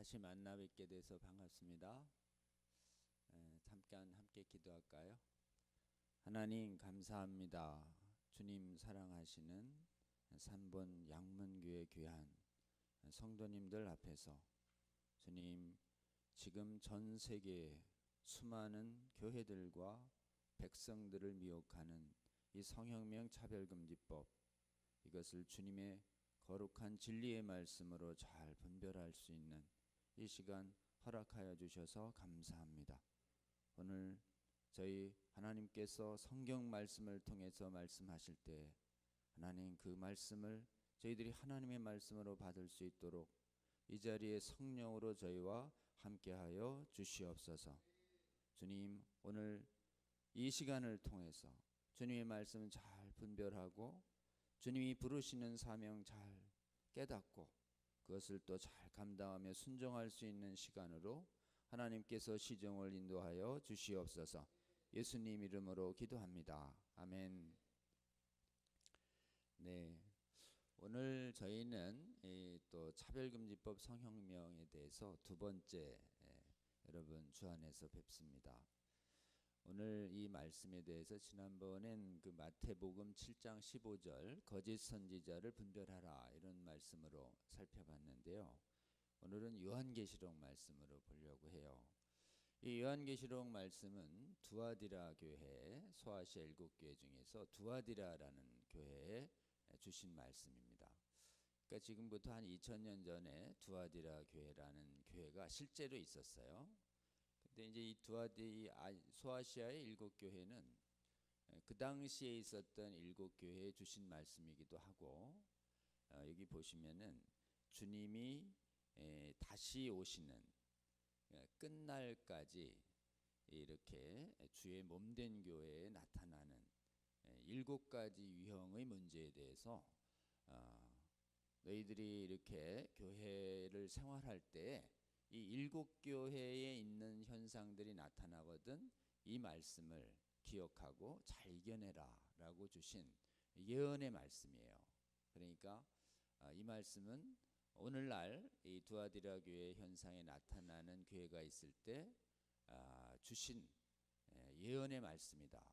다시 만나 뵙게 돼서 반갑습니다. 잠깐 함께 기도할까요? 하나님 감사합니다. 주님 사랑하시는 산본 양문교회 귀한 성도님들 앞에서 주님 지금 전 세계의 수많은 교회들과 백성들을 미혹하는 이 성혁명 차별금지법, 이것을 주님의 거룩한 진리의 말씀으로 잘 분별할 수 있는 이 시간 허락하여 주셔서 감사합니다. 오늘 저희 하나님께서 성경 말씀을 통해서 말씀하실 때 하나님 그 말씀을 저희들이 하나님의 말씀으로 받을 수 있도록 이 자리에 성령으로 저희와 함께하여 주시옵소서. 주님, 오늘 이 시간을 통해서 주님의 말씀을 잘 분별하고 주님이 부르시는 사명 잘 깨닫고 그것을 또 잘 감당하며 순종할 수 있는 시간으로 하나님께서 시정을 인도하여 주시옵소서. 예수님 이름으로 기도합니다. 아멘. 네, 오늘 저희는 또 차별금지법 성혁명에 대해서 두 번째 여러분 주 안에서 뵙습니다. 오늘 이 말씀에 대해서 지난번엔 그 마태복음 7장 15절 거짓 선지자를 분별하라 이런 말씀으로 살펴봤는데요. 오늘은 요한계시록 말씀으로 보려고 해요. 이 요한계시록 말씀은 두아디라 교회, 소아시아 7교회 중에서 두아디라라는 교회에 주신 말씀입니다. 그러니까 지금부터 한 2000년 전에 두아디라 교회라는 교회가 실제로 있었어요. 근데 이제 이 소아시아의 7교회는 그 당시에 있었던 7교회에 주신 말씀이기도 하고, 여기 보시면은 주님이 다시 오시는 끝날까지 이렇게 주의 몸된 교회에 나타나는 7가지 유형의 문제에 대해서 너희들이 이렇게 교회를 생활할 때 이 7교회에 있는 현상들이 나타나거든 이 말씀을 기억하고 잘 이겨내라 라고 주신 예언의 말씀이에요. 그러니까 이 말씀은 오늘날 이 두아디라 교회 현상에 나타나는 교회가 있을 때 주신 예언의 말씀이다.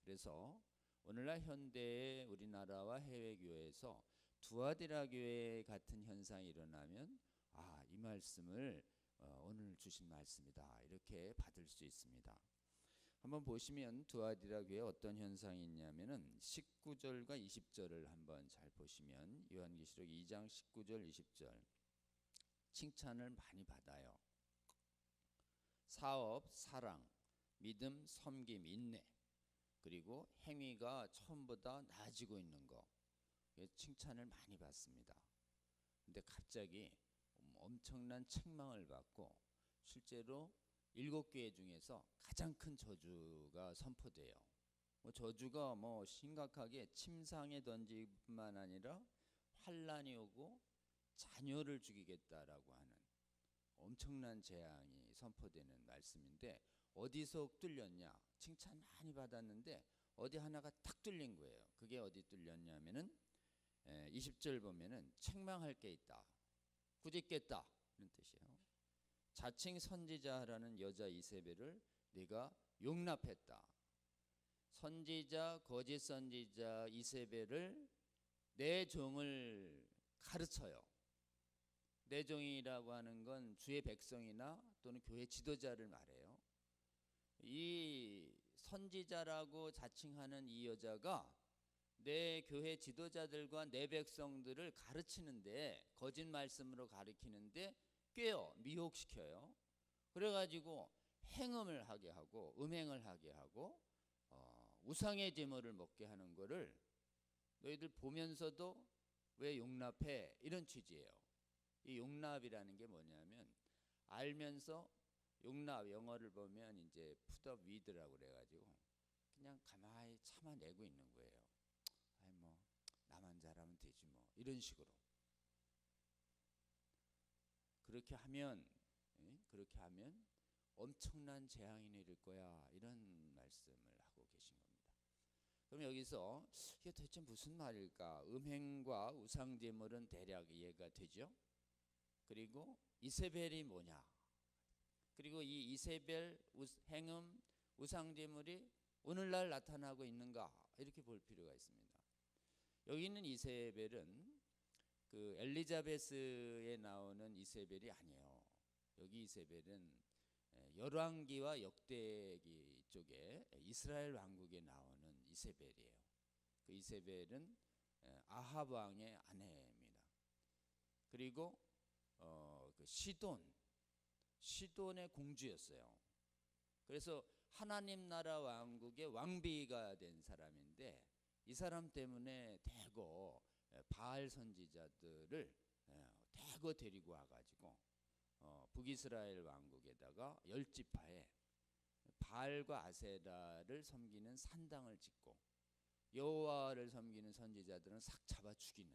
그래서 오늘날 현대의 우리나라와 해외 교회에서 두아디라 교회 같은 현상이 일어나면 이 말씀을 오늘 주신 말씀이다 이렇게 받을 수 있습니다. 한번 보시면 두아디라 교회에 어떤 현상이 있냐면은 19절과 20절을 한번 잘 보시면 요한계시록 2장 19절 20절 칭찬을 많이 받아요. 사업, 사랑, 믿음, 섬김, 인내, 그리고 행위가 처음보다 나아지고 있는 거, 칭찬을 많이 받습니다. 근데 갑자기 엄청난 책망을 받고 실제로 7교회 중에서 가장 큰 저주가 선포돼요. 저주가 심각하게 침상에 던질 뿐만 아니라 환란이 오고 자녀를 죽이겠다라고 하는 엄청난 재앙이 선포되는 말씀인데, 어디서 뚫렸냐? 칭찬 많이 받았는데 어디 하나가 탁 뚫린 거예요. 그게 어디 뚫렸냐면은 20절 보면은 책망할 게 있다, 꾸짖겠다 이런 뜻이에요. 자칭 선지자라는 여자 이세벨을 네가 용납했다. 선지자, 거짓 선지자 이세벨을 내 종을 가르쳐요. 내 종이라고 하는 건 주의 백성이나 또는 교회 지도자를 말해요. 이 선지자라고 자칭하는 이 여자가 내 교회 지도자들과 내 백성들을 가르치는데, 거짓 말씀으로 가르치는데 꿰어 미혹시켜요. 그래가지고 행음을 하게 하고 음행을 하게 하고 우상의 제물을 먹게 하는 거를 너희들 보면서도 왜 용납해? 이런 취지예요. 이 용납이라는 게 뭐냐면, 알면서 용납, 영어를 보면 이제 put up with라고 그래가지고 그냥 가만히 참아내고 있는 거예요. 나만 잘하면 되지 이런 식으로. 그렇게 하면 엄청난 재앙이 내릴 거야 이런 말씀을 하고 계신 겁니다. 그럼 여기서 이게 도대체 무슨 말일까? 음행과 우상제물은 대략 이해가 되죠? 그리고 이세벨이 뭐냐, 그리고 이 이세벨 행음 우상제물이 오늘날 나타나고 있는가, 이렇게 볼 필요가 있습니다. 여기 있는 이세벨은 그 엘리자베스에 나오는 이세벨이 아니에요. 여기 이세벨은 열왕기와 역대기 쪽에 이스라엘 왕국에 나오는 이세벨이에요. 그 이세벨은 아합 왕의 아내입니다. 그리고 그 시돈의 공주였어요. 그래서 하나님 나라 왕국의 왕비가 된 사람인데, 이 사람 때문에 대거 바알 선지자들을 대거 데리고 와가지고 북이스라엘 왕국에다가 10지파에 바알과 아세라를 섬기는 산당을 짓고 여호와를 섬기는 선지자들은 싹 잡아 죽이는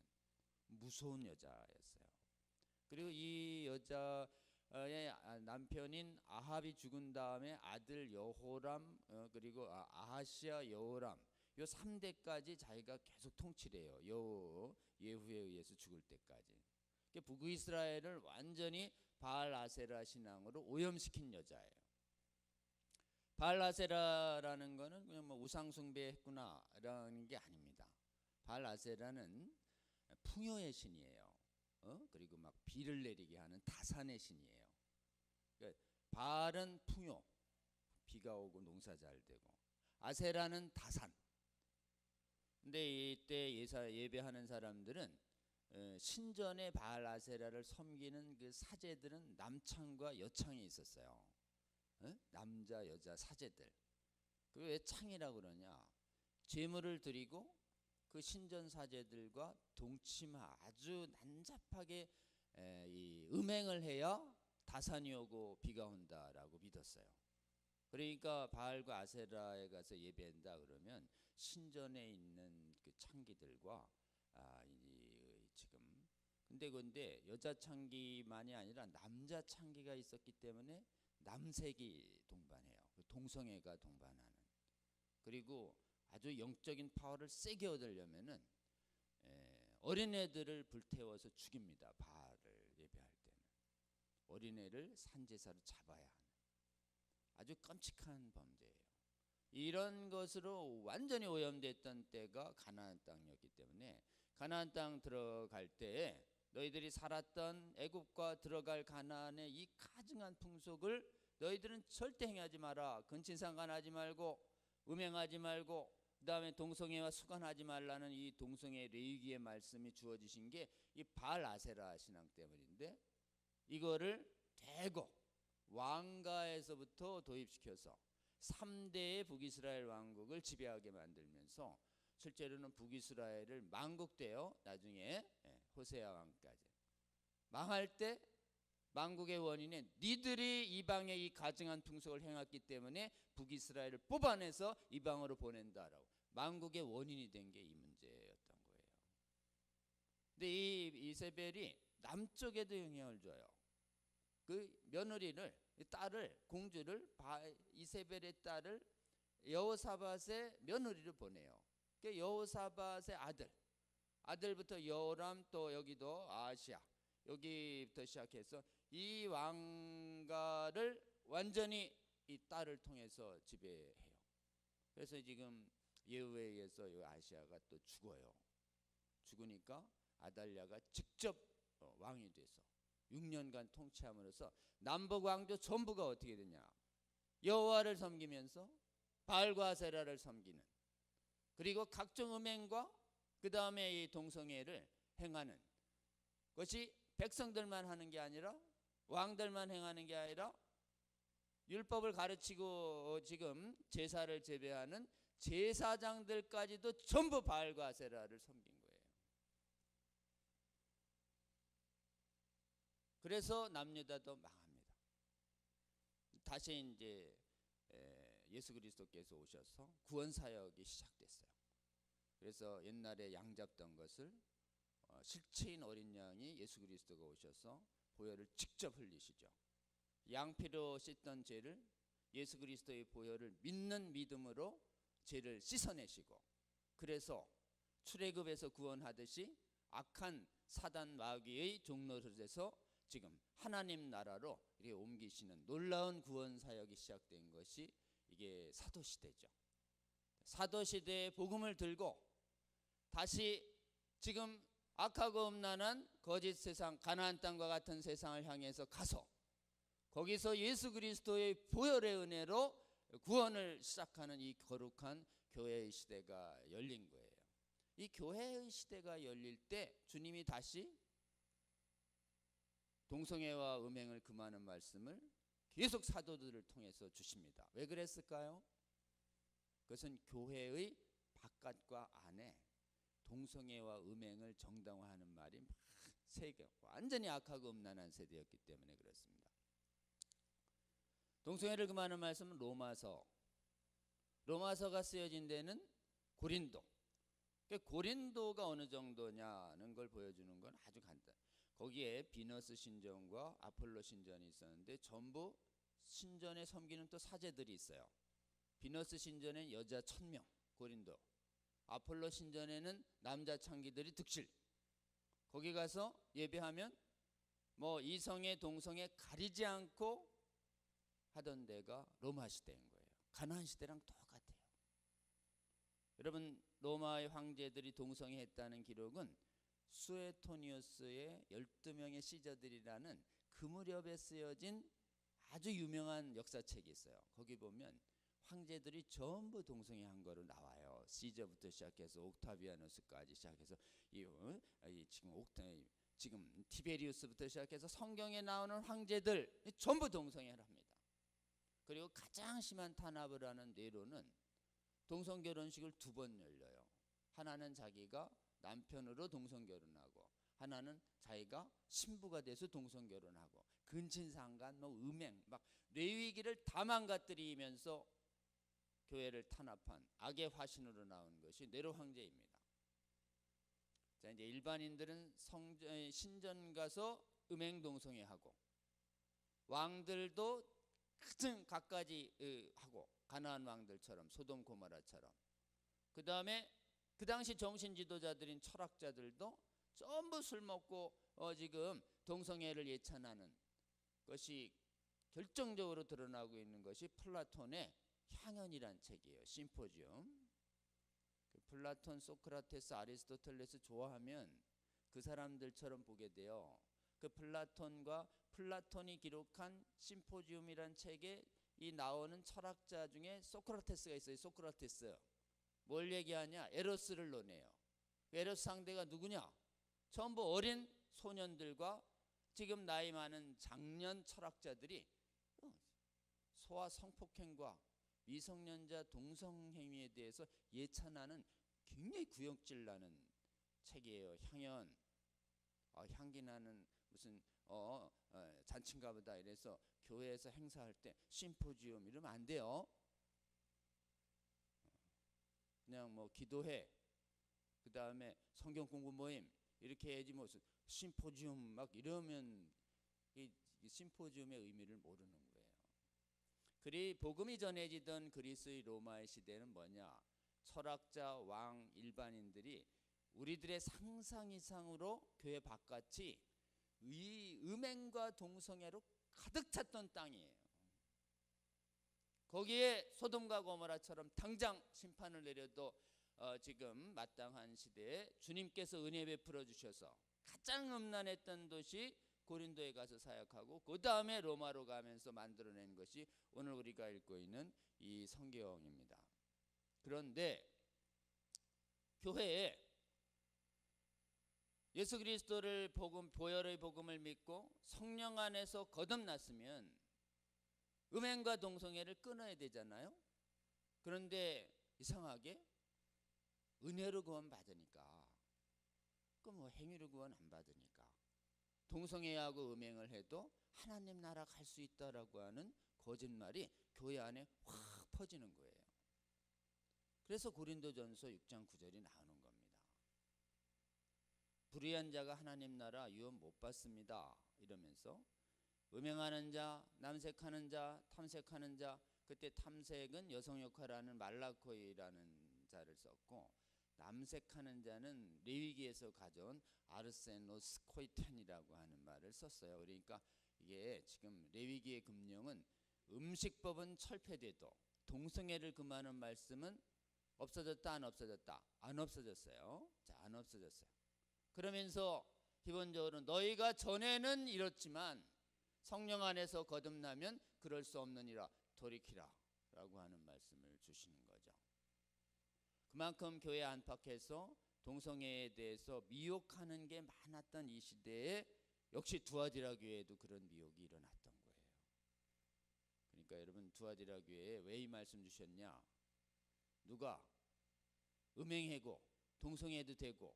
무서운 여자였어요. 그리고 이 여자의 남편인 아합이 죽은 다음에 아들 여호람, 그리고 아하시아, 여호람, 요 3대까지 자기가 계속 통치를 해요. 예후에 의해서 죽을 때까지. 북이스라엘을 완전히 바알 아세라 신앙으로 오염시킨 여자예요. 바알 아세라라는 거는 그냥 뭐 우상 숭배했구나라는 게 아닙니다. 바알 아세라는 풍요의 신이에요. 그리고 막 비를 내리게 하는 다산의 신이에요. 그러니까 바알은 풍요, 비가 오고 농사 잘 되고, 아세라는 다산. 근데 이때 예배하는 사람들은 신전에 바알 아세라를 섬기는 그 사제들은 남창과 여창이 있었어요. 남자 여자 사제들. 그 왜 창이라고 그러냐, 제물을 드리고 그 신전 사제들과 동침하 아주 난잡하게 이 음행을 해야 다산이 오고 비가 온다라고 믿었어요. 그러니까 바알과 아세라에 가서 예배한다 그러면 신전에 있는 그 창기들과 지금 근데 여자 창기만이 아니라 남자 창기가 있었기 때문에 남색이 동반해요. 동성애가 동반하는. 그리고 아주 영적인 파워를 세게 얻으려면은 어린애들을 불태워서 죽입니다. 바알을 예배할 때는 어린애를 산제사로 잡아야 하는 아주 끔찍한 범죄예요. 이런 것으로 완전히 오염됐던 때가 가나안 땅이었기 때문에 가나안 땅 들어갈 때에 너희들이 살았던 애굽과 들어갈 가나안의 이 가증한 풍속을 너희들은 절대 행하지 마라. 근친상간하지 말고 음행하지 말고, 그 다음에 동성애와 수간하지 말라는 이 동성애 레위기의 말씀이 주어지신 게 이 바알 아세라 신앙 때문인데, 이거를 대거 왕가에서부터 도입시켜서 3대의 북이스라엘 왕국을 지배하게 만들면서 실제로는 북이스라엘을 망국되어 나중에 호세아 왕까지 망할 때 망국의 원인은 니들이 이방의 이 가증한 풍속을 행했기 때문에 북이스라엘을 뽑아내서 이방으로 보낸다라고 망국의 원인이 된 게 이 문제였던 거예요. 근데 이 이세벨이 남쪽에도 영향을 줘요. 그 며느리를, 딸을, 공주를, 이세벨의 딸을 여호사밧의 며느리를 보내요. 그 여호사밧의 아들부터 여호람, 또 여기도 아하시아, 여기부터 시작해서 이 왕가를 완전히 이 딸을 통해서 지배해요. 그래서 지금 예후에 의해서 이 아시아가 또 죽어요. 죽으니까 아달랴가 직접 왕이 돼서 6년간 통치함으로써 남북 왕조 전부가 어떻게 되냐, 여호와를 섬기면서 바알과 아세라를 섬기는, 그리고 각종 음행과 그 다음에 이 동성애를 행하는 것이 백성들만 하는 게 아니라, 왕들만 행하는 게 아니라, 율법을 가르치고 지금 제사를 제배하는 제사장들까지도 전부 바알과 아세라를 섬긴 거예요. 그래서 남유다도 망합니다. 다시 이제 예수 그리스도께서 오셔서 구원 사역이 시작됐어요. 그래서 옛날에 양 잡던 것을 실체인 어린 양이 예수 그리스도가 오셔서 보혈을 직접 흘리시죠. 양피로 씻던 죄를 예수 그리스도의 보혈을 믿는 믿음으로 죄를 씻어내시고, 그래서 출애굽에서 구원하듯이 악한 사단 마귀의 종노릇에서 지금 하나님 나라로 이렇게 옮기시는 놀라운 구원 사역이 시작된 것이 이게 사도 시대죠. 사도 시대의 복음을 들고 다시 지금 악하고 음란한 거짓 세상, 가나안 땅과 같은 세상을 향해서 가서 거기서 예수 그리스도의 보혈의 은혜로 구원을 시작하는 이 거룩한 교회의 시대가 열린 거예요. 이 교회의 시대가 열릴 때 주님이 다시 동성애와 음행을 금하는 말씀을 계속 사도들을 통해서 주십니다. 왜 그랬을까요? 그것은 교회의 바깥과 안에 동성애와 음행을 정당화하는 말이 막 세계 완전히 악하고 음란한 세대였기 때문에 그렇습니다. 동성애를 금하는 말씀은 로마서가 쓰여진 데는 고린도. 고린도가 어느 정도냐는 걸 보여주는 건 아주 간단. 거기에 비너스 신전과 아폴로 신전이 있었는데 전부 신전에 섬기는 또 사제들이 있어요. 비너스 신전엔 여자 1000명 고린도, 아폴로 신전에는 남자 창기들이 득실. 거기 가서 예배하면 뭐 이성애 동성애 가리지 않고 하던 데가 로마 시대인 거예요. 가나안 시대랑 똑같아요. 여러분, 로마의 황제들이 동성애했다는 기록은 수에토니우스의 12명의 시저들이라는 그 무렵에 쓰여진 아주 유명한 역사책이 있어요. 거기 보면 황제들이 전부 동성애한 거로 나와요. 시저부터 시작해서 옥타비아누스까지 시작해서 지금 티베리우스부터 시작해서 성경에 나오는 황제들 전부 동성애를 합니다. 그리고 가장 심한 탄압을 하는 네로는 동성결혼식을 2번 열려요. 하나는 자기가 남편으로 동성결혼하고 하나는 자기가 신부가 돼서 동성결혼하고 근친상간 음행 막 뇌위기를 다 망가뜨리면서 교회를 탄압한 악의 화신으로 나온 것이 네로 황제입니다. 자, 이제 일반인들은 신전 가서 음행 동성애하고 왕들도 갖가지 하고 가나안 왕들처럼 소돔 고모라처럼 그 다음에 그 당시 정신 지도자들인 철학자들도 전부 술 먹고 지금 동성애를 예찬하는 것이 결정적으로 드러나고 있는 것이 플라톤의 향연이란 책이에요. 심포지움. 플라톤, 소크라테스, 아리스토텔레스 좋아하면 그 사람들처럼 보게 돼요. 그 플라톤이 기록한 심포지움이란 책에 이 나오는 철학자 중에 소크라테스가 있어요. 소크라테스. 뭘 얘기하냐? 에로스를 논해요. 에로스 상대가 누구냐? 전부 어린 소년들과 지금 나이 많은 장년 철학자들이 소아 성폭행과 미성년자 동성행위에 대해서 예찬하는 굉장히 구역질 나는 책이에요. 향연. 향기 나는 무슨 잔치인가 보다 이래서 교회에서 행사할 때 심포지움 이러면 안 돼요. 그냥 뭐 기도회, 그 다음에 성경 공부 모임 이렇게 해야지 무슨 심포지움 막 이러면 이 심포지움의 의미를 모르는 거예요. 그리 복음이 전해지던 그리스의 로마의 시대는 뭐냐? 철학자, 왕, 일반인들이 우리들의 상상 이상으로 교회 바깥이 이 음행과 동성애로 가득 찼던 땅이에요. 거기에 소돔과 고모라처럼 당장 심판을 내려도 지금 마땅한 시대에 주님께서 은혜 베풀어 주셔서 가장 음란했던 도시 고린도에 가서 사역하고 그 다음에 로마로 가면서 만들어낸 것이 오늘 우리가 읽고 있는 이 성경입니다. 그런데 교회에 예수 그리스도를 보혈의 복음을 믿고 성령 안에서 거듭났으면 음행과 동성애를 끊어야 되잖아요. 그런데 이상하게 은혜로 구원 받으니까 그 뭐 행위로 구원 안 받으니까 동성애하고 음행을 해도 하나님 나라 갈 수 있다라고 하는 거짓말이 교회 안에 확 퍼지는 거예요. 그래서 고린도전서 6장 9절이 나오는 겁니다. 불의한 자가 하나님 나라 유업 못 받습니다. 이러면서 음행하는 자, 남색하는 자, 탐색하는 자, 그때 탐색은 여성 역할하는 말라코이라는 자를 썼고 남색하는 자는 레위기에서 가져온 아르세노스코이텐이라고 하는 말을 썼어요. 그러니까 이게 지금 레위기의 금령은 음식법은 철폐돼도 동성애를 금하는 말씀은 없어졌다 안 없어졌다? 안 없어졌어요. 자, 안 없어졌어요. 그러면서 기본적으로 너희가 전에는 이렇지만 성령 안에서 거듭나면 그럴 수 없느니라 돌이키라 라고 하는 말씀을 주시는 거죠. 그만큼 교회 안팎에서 동성애에 대해서 미혹하는 게 많았던 이 시대에 역시 두아디라 교회에도 그런 미혹이 일어났던 거예요. 그러니까 여러분 두아디라 교회에 왜 이 말씀 주셨냐? 누가 음행하고 동성애도 되고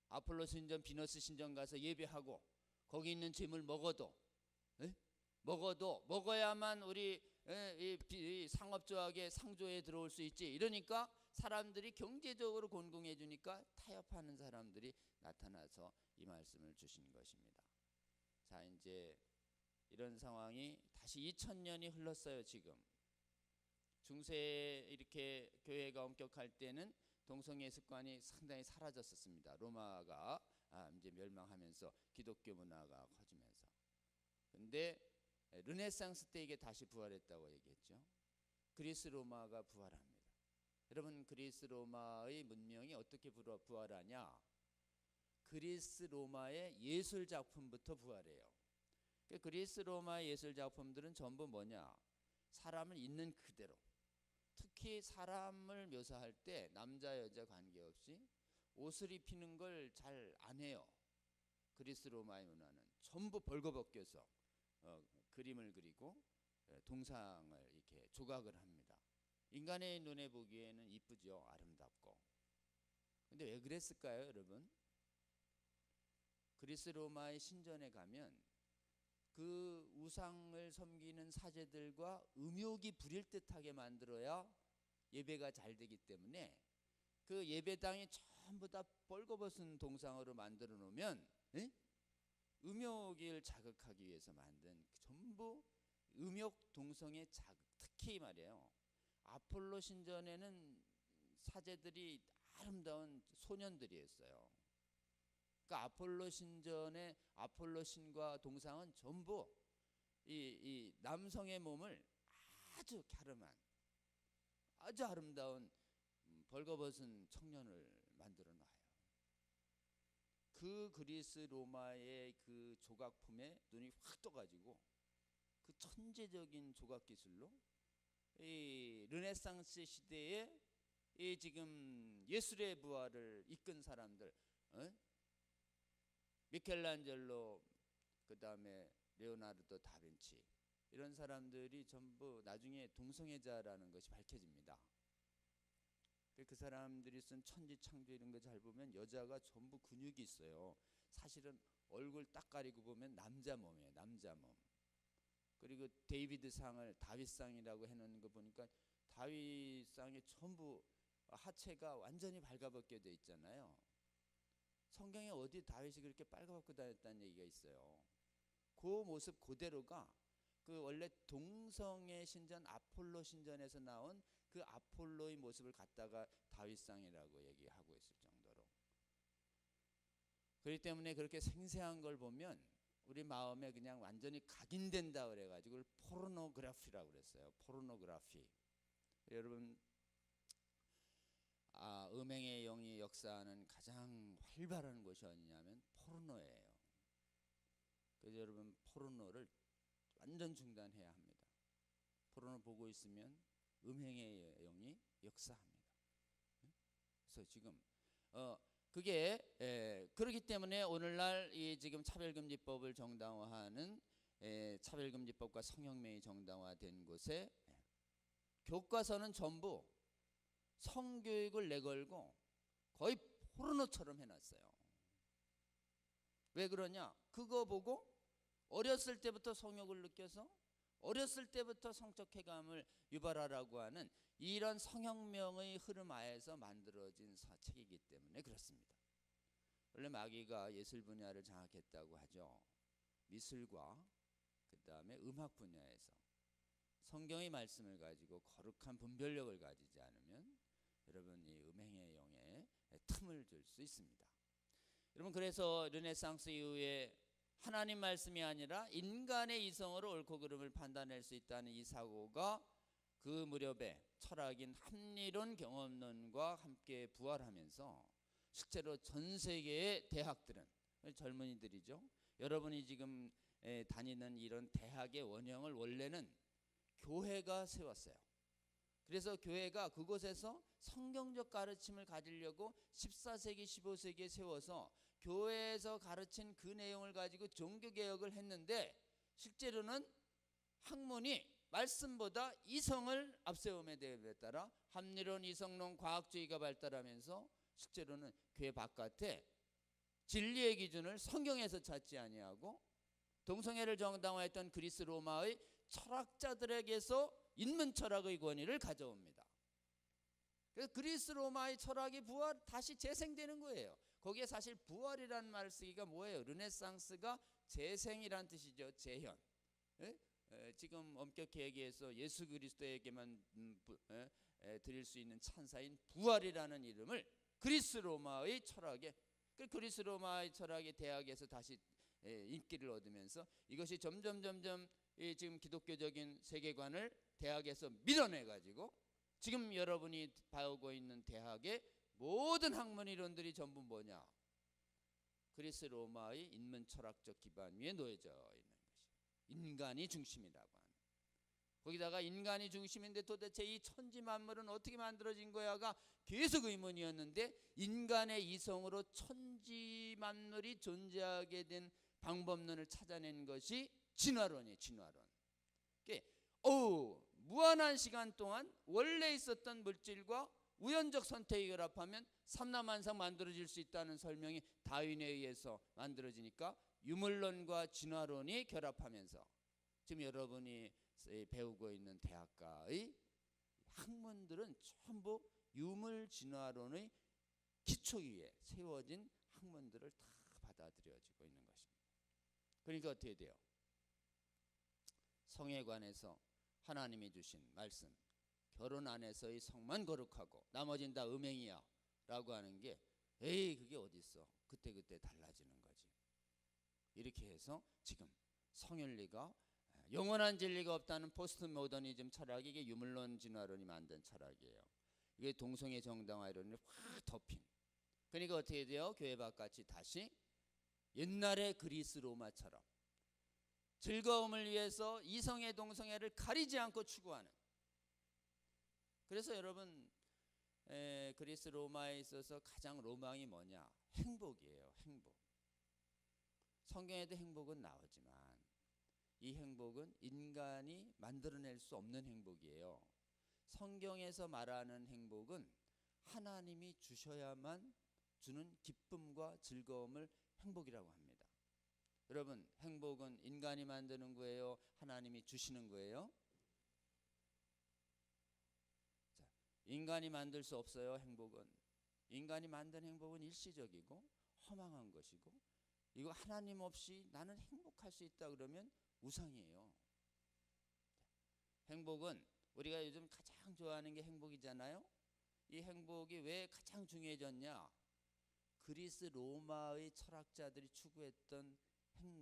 아폴로 신전 비너스 신전 가서 예배하고 거기 있는 재물 먹어도 먹어야만 우리 이 상업조약의 상조에 들어올 수 있지. 이러니까 사람들이 경제적으로 곤궁해 주니까 타협하는 사람들이 나타나서 이 말씀을 주신 것입니다. 자, 이제 이런 상황이 다시 2000년이 흘렀어요. 지금 중세에 이렇게 교회가 엄격할 때는 동성애 습관이 상당히 사라졌었습니다. 로마가 이제 멸망하면서 기독교 문화가 커지면서. 근데 르네상스 때 이게 다시 부활했다고 얘기했죠. 그리스 로마가 부활합니다. 여러분 그리스 로마의 문명이 어떻게 부활하냐? 그리스 로마의 예술 작품부터 부활해요. 그리스 로마의 예술 작품들은 전부 뭐냐? 사람을 있는 그대로. 특히 사람을 묘사할 때 남자 여자 관계없이 옷을 입히는 걸 잘 안 해요. 그리스 로마의 문화는 전부 벌거벗겨서 그림을 그리고 동상을 이렇게 조각을 합니다. 인간의 눈에 보기에는 이쁘죠. 아름답고. 근데 왜 그랬을까요, 여러분? 그리스 로마의 신전에 가면 그 우상을 섬기는 사제들과 음욕이 부릴 듯하게 만들어야 예배가 잘 되기 때문에 그 예배당이 전부 다 벌거벗은 동상으로 만들어 놓으면 음욕을 자극하기 위해서 만든 전부 음욕 동성애 자극. 특히 말이에요. 아폴로 신전에는 사제들이 아름다운 소년들이었어요. 그러니까 아폴로 신전의 아폴로 신과 동상은 전부 이 남성의 몸을 아주 갸름한 아주 아름다운 벌거벗은 청년을 만들어 놔요. 그 그리스 로마의 그 조각품에 눈이 확 떠가지고 그 천재적인 조각 기술로 이 르네상스 시대에 이 지금 예술의 부활을 이끈 사람들, 미켈란젤로, 그 다음에 레오나르도 다빈치, 이런 사람들이 전부 나중에 동성애자라는 것이 밝혀집니다. 그 사람들이 쓴 천지창조 이런 거 잘 보면 여자가 전부 근육이 있어요. 사실은 얼굴 딱 가리고 보면 남자 몸이에요. 남자 몸. 그리고 데이비드상을 다윗상이라고 해놓은 거 보니까 다윗상에 전부 하체가 완전히 발가벗겨 돼 있잖아요. 성경에 어디 다윗이 그렇게 빨가벗고 다녔다는 얘기가 있어요. 그 모습 그대로가 그 원래 동성애 신전 아폴로 신전에서 나온 그 아폴로의 모습을 갖다가 다윗상이라고 얘기하고 있을 정도로. 그렇기 때문에 그렇게 생생한 걸 보면 우리 마음에 그냥 완전히 각인된다 그래가지고 포르노그래피라고 그랬어요. 포르노그래피. 여러분 음행의 영이 역사하는 가장 활발한 곳이 어디냐면 포르노예요. 그래서 여러분 포르노를 완전 중단해야 합니다. 포르노 보고 있으면 음행의 영이 역사합니다. 그래서 지금 그게 그렇기 때문에 오늘날 이 지금 차별금지법을 정당화하는 차별금지법과 성형매이 정당화된 곳에 교과서는 전부 성교육을 내걸고 거의 포르노처럼 해놨어요. 왜 그러냐? 그거 보고 어렸을 때부터 성욕을 느껴서 어렸을 때부터 성적 쾌감을 유발하라고 하는 이런 성혁명의 흐름 하에서 만들어진 책이기 때문에 그렇습니다. 원래 마귀가 예술 분야를 장악했다고 하죠. 미술과 그 다음에 음악 분야에서 성경의 말씀을 가지고 거룩한 분별력을 가지지 않으면 여러분 이 음행의 영에 틈을 줄 수 있습니다. 여러분, 그래서 르네상스 이후에 하나님 말씀이 아니라 인간의 이성으로 옳고 그름을 판단할 수 있다는 이 사고가 그 무렵에 철학인 합리론 경험론과 함께 부활하면서 실제로 전 세계의 대학들은, 젊은이들이죠, 여러분이 지금 다니는 이런 대학의 원형을 원래는 교회가 세웠어요. 그래서 교회가 그곳에서 성경적 가르침을 가지려고 14세기 15세기에 세워서 교회에서 가르친 그 내용을 가지고 종교개혁을 했는데, 실제로는 학문이 말씀보다 이성을 앞세움에 따라 합리론, 이성론, 과학주의가 발달하면서 실제로는 교회 바깥에 진리의 기준을 성경에서 찾지 아니하고 동성애를 정당화했던 그리스 로마의 철학자들에게서 인문철학의 권위를 가져옵니다. 그래서 그리스 로마의 철학이 다시 재생되는 거예요. 거기에 사실 부활이라는 말 쓰기가 뭐예요? 르네상스가 재생이란 뜻이죠. 재현. 지금 엄격히 얘기해서 예수 그리스도에게만 드릴 수 있는 찬사인 부활이라는 이름을 그리스 로마의 철학에, 그리스 로마의 철학이 대학에서 다시 인기를 얻으면서 이것이 점점 지금 기독교적인 세계관을 대학에서 밀어내가지고 지금 여러분이 배우고 있는 대학의 모든 학문 이론들이 전부 뭐냐? 그리스 로마의 인문 철학적 기반 위에 놓여져 있는 것이 인간이 중심이라고 하는. 거기다가 인간이 중심인데 도대체 이 천지 만물은 어떻게 만들어진 거야가 계속 의문이었는데, 인간의 이성으로 천지 만물이 존재하게 된 방법론을 찾아낸 것이 진화론이에요. 진화론. 무한한 시간 동안 원래 있었던 물질과 우연적 선택이 결합하면 삼라만상 만들어질 수 있다는 설명이 다윈에 의해서 만들어지니까 유물론과 진화론이 결합하면서 지금 여러분이 배우고 있는 대학가의 학문들은 전부 유물 진화론의 기초 위에 세워진 학문들을 다 받아들여지고 있는 것입니다. 그러니까 어떻게 돼요? 성에 관해서 하나님이 주신 말씀, 결혼 안에서의 성만 거룩하고 나머지는 다 음행이야 라고 하는 게, 그게 어딨어, 그때그때 달라지는 거지. 이렇게 해서 지금 성윤리가 영원한 진리가 없다는 포스트 모더니즘 철학이, 이게 유물론 진화론이 만든 철학이에요. 이게 동성애 정당화 이론을 확 덮인. 그러니까 어떻게 돼요? 교회 바깥이 다시 옛날의 그리스 로마처럼 즐거움을 위해서 이성애 동성애를 가리지 않고 추구하는. 그래서 여러분, 그리스 로마에 있어서 가장 로망이 뭐냐? 행복이에요. 행복. 성경에도 행복은 나오지만 이 행복은 인간이 만들어낼 수 없는 행복이에요. 성경에서 말하는 행복은 하나님이 주셔야만 주는 기쁨과 즐거움을 행복이라고 합니다. 여러분, 행복은 인간이 만드는 거예요? 하나님이 주시는 거예요? 자, 인간이 만들 수 없어요. 행복은. 인간이 만든 행복은 일시적이고 허망한 것이고, 이거 하나님 없이 나는 행복할 수 있다 그러면 우상이에요. 행복은 우리가 요즘 가장 좋아하는 게 행복이잖아요. 이 행복이 왜 가장 중요해졌냐? 그리스 로마의 철학자들이 추구했던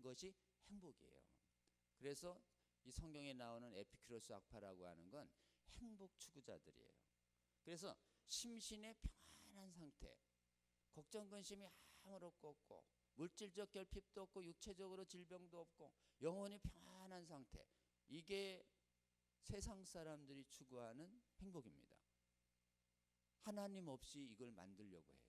것이 행복이에요. 그래서 이 성경에 나오는 에피큐로스 학파라고 하는 건 행복 추구자들이에요. 그래서 심신의 평안한 상태, 걱정 근심이 아무렇고 없고 물질적 결핍도 없고 육체적으로 질병도 없고 영혼이 평안한 상태, 이게 세상 사람들이 추구하는 행복입니다. 하나님 없이 이걸 만들려고 해요.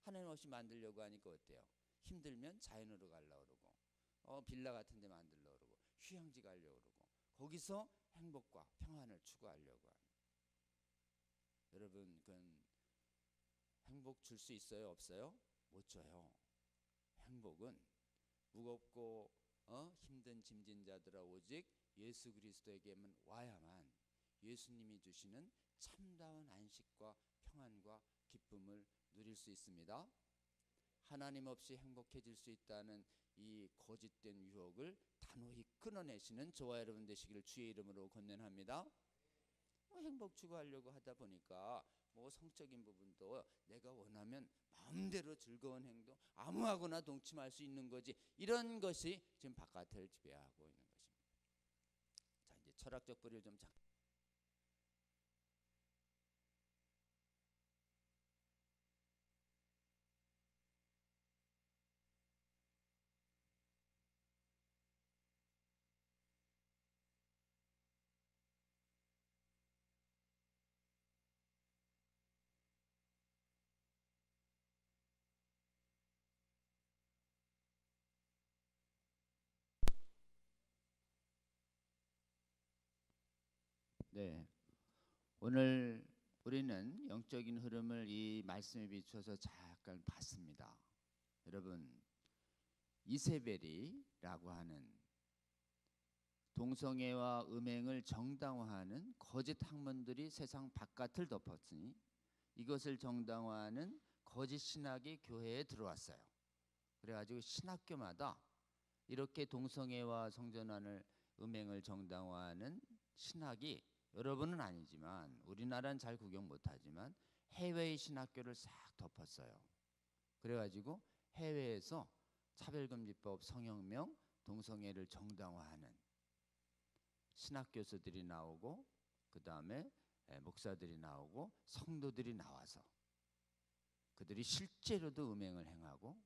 하나님 없이 만들려고 하니까 어때요? 힘들면 자연으로 가려고 그러고, 빌라 같은 데 만들려고 그러고, 휴양지 가려고 그러고, 거기서 행복과 평안을 추구하려고 하는. 여러분, 그건 행복 줄 수 있어요? 없어요? 못 줘요. 행복은 무겁고 힘든 짐진 자들아 오직 예수 그리스도에게만 와야만 예수님이 주시는 참다운 안식과 평안과 기쁨을 누릴 수 있습니다. 하나님 없이 행복해질 수 있다는 이 거짓된 유혹을 단호히 끊어내시는 저와 여러분 되시기를 주의 이름으로 권면합니다. 행복 추구하려고 하다 보니까 뭐 성적인 부분도 내가 원하면 마음대로 즐거운 행동 아무하고나 동침할 수 있는 거지. 이런 것이 지금 바깥을 지배하고 있는 것입니다. 자, 이제 철학적 뿌리를 좀 네. 오늘 우리는 영적인 흐름을 이 말씀에 비춰서 잠깐 봤습니다. 여러분, 이세벨이라고 하는 동성애와 음행을 정당화하는 거짓 학문들이 세상 바깥을 덮었으니 이것을 정당화하는 거짓 신학이 교회에 들어왔어요. 그래가지고 신학교마다 이렇게 동성애와 성전환을 음행을 정당화하는 신학이 여러분은 아니지만 우리나라는 잘 구경 못하지만 해외의 신학교를 싹 덮었어요. 그래가지고 해외에서 차별금지법, 성혁명, 동성애를 정당화하는 신학 교수들이 나오고 그 다음에 목사들이 나오고 성도들이 나와서 그들이 실제로도 음행을 행하고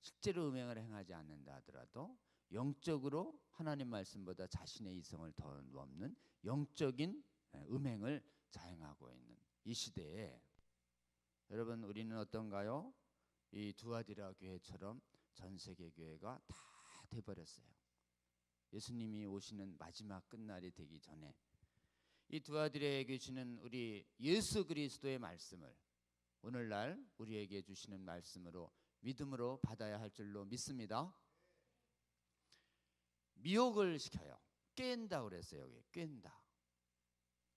실제로 음행을 행하지 않는다 하더라도 영적으로 하나님 말씀보다 자신의 이성을 더 넘는 영적인 음행을 자행하고 있는 이 시대에 여러분 우리는 어떤가요? 이 두아디라 교회처럼 전 세계 교회가 다 돼버렸어요. 예수님이 오시는 마지막 끝날이 되기 전에 이 두아디라에 계시는 우리 예수 그리스도의 말씀을 오늘날 우리에게 주시는 말씀으로 믿음으로 받아야 할 줄로 믿습니다. 미혹을 시켜요. 깬다 그랬어요. 여기 깬다.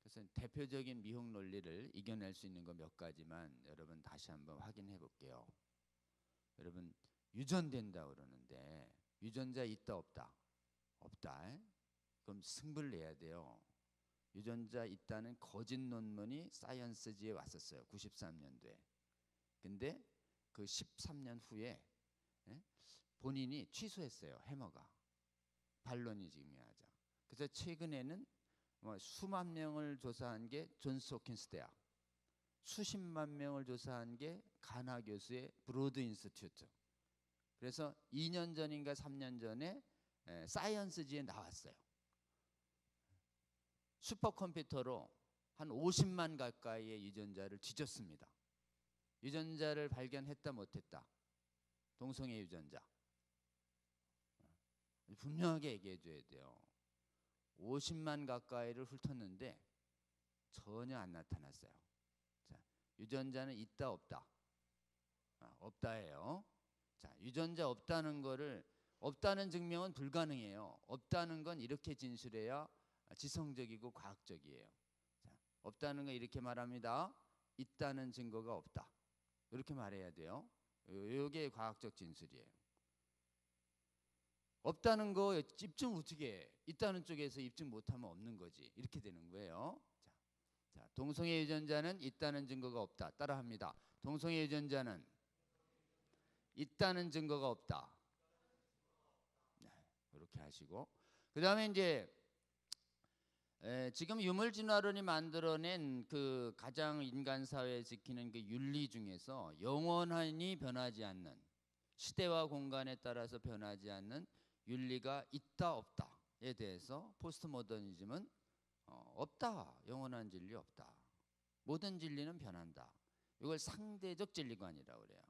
그래서 대표적인 미혹 논리를 이겨낼 수 있는 거 몇 가지만 여러분 다시 한번 확인해 볼게요. 여러분 유전된다 그러는데 유전자 있다 없다? 없다. 그럼 승부를 내야 돼요. 유전자 있다는 거짓 논문이 사이언스지에 왔었어요. 93년도에. 근데 그 13년 후에 본인이 취소했어요. 해머가. 반론이 증명하자. 그래서 최근에는 수만 명을 조사한 게 존스 호킨스 대학, 수십만 명을 조사한 게 가나 교수의 브로드 인스튜트. 그래서 2년 전인가 3년 전에 사이언스지에 나왔어요. 슈퍼컴퓨터로 한 50만 가까이의 유전자를 뒤졌습니다. 유전자를 발견했다 못했다? 동성애 유전자. 분명하게 얘기해 줘야 돼요. 50만 가까이를 훑었는데 전혀 안 나타났어요. 자, 유전자는 있다 없다? 없다예요. 자, 유전자 없다는 거를 없다는 증명은 불가능해요. 없다는 건 이렇게 진술해야 지성적이고 과학적이에요. 자, 없다는 건 이렇게 말합니다. 있다는 증거가 없다. 이렇게 말해야 돼요. 이게 과학적 진술이에요. 없다는 거 입증 어떻게 해? 있다는 쪽에서 입증 못하면 없는 거지. 이렇게 되는 거예요. 자, 동성애 유전자는 있다는 증거가 없다. 따라합니다. 동성애 유전자는 있다는 증거가 없다. 네, 이렇게 하시고 그 다음에 이제 지금 유물진화론이 만들어낸 그 가장 인간 사회에 지키는 그 윤리 중에서 영원히 변하지 않는 시대와 공간에 따라서 변하지 않는 윤리가 있다 없다에 대해서 포스트 모더니즘은 없다. 영원한 진리 없다. 모든 진리는 변한다. 이걸 상대적 진리관이라고 그래요.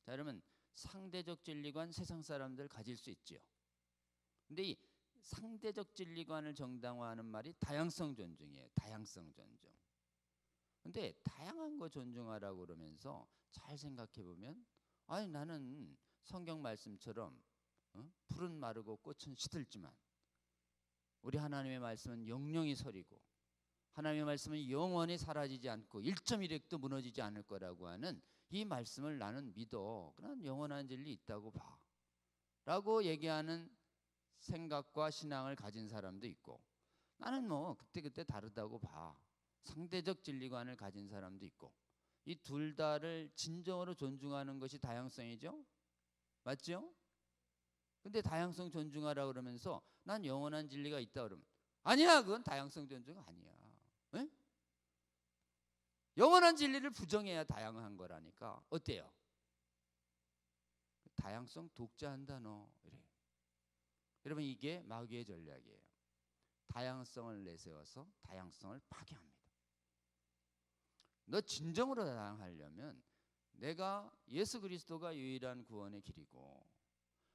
자, 여러분 상대적 진리관 세상 사람들 가질 수 있지요. 근데 이 상대적 진리관을 정당화하는 말이 다양성 존중이에요. 다양성 존중. 근데 다양한 거 존중하라고 그러면서 잘 생각해 보면 아니 나는 성경 말씀처럼 풀은 마르고 꽃은 시들지만 우리 하나님의 말씀은 영영이 서리고 하나님의 말씀은 영원히 사라지지 않고 1.1핵도 무너지지 않을 거라고 하는 이 말씀을 나는 믿어. 그런 영원한 진리 있다고 봐. 라고 얘기하는 생각과 신앙을 가진 사람도 있고 나는 뭐 그때그때 다르다고 봐. 상대적 진리관을 가진 사람도 있고, 이 둘 다를 진정으로 존중하는 것이 다양성이죠. 맞죠? 근데 다양성 존중하라 그러면서 난 영원한 진리가 있다 그러면 아니야, 그건 다양성 존중 아니야. 에? 영원한 진리를 부정해야 다양한 거라니까. 어때요? 다양성 독재한다 너. 이래. 여러분, 이게 마귀의 전략이에요. 다양성을 내세워서 다양성을 파괴합니다. 너 진정으로 다양하려면 내가 예수 그리스도가 유일한 구원의 길이고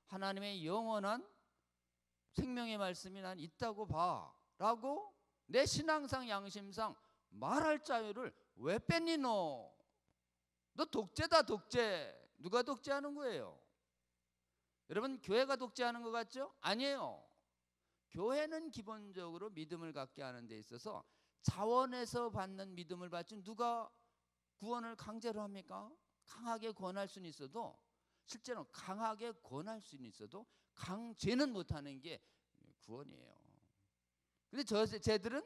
하나님의 영원한 생명의 말씀이 난 있다고 봐 라고 내 신앙상 양심상 말할 자유를 왜 뺐니 너? 너 독재다 독재. 누가 독재하는 거예요? 여러분, 교회가 독재하는 것 같죠? 아니에요. 교회는 기본적으로 믿음을 갖게 하는 데 있어서 자원에서 받는 믿음을 받지 누가 구원을 강제로 합니까? 강하게 권할 수는 있어도, 실제로 강하게 권할 수는 있어도 강제는 못하는 게 구원이에요. 근데 쟤들은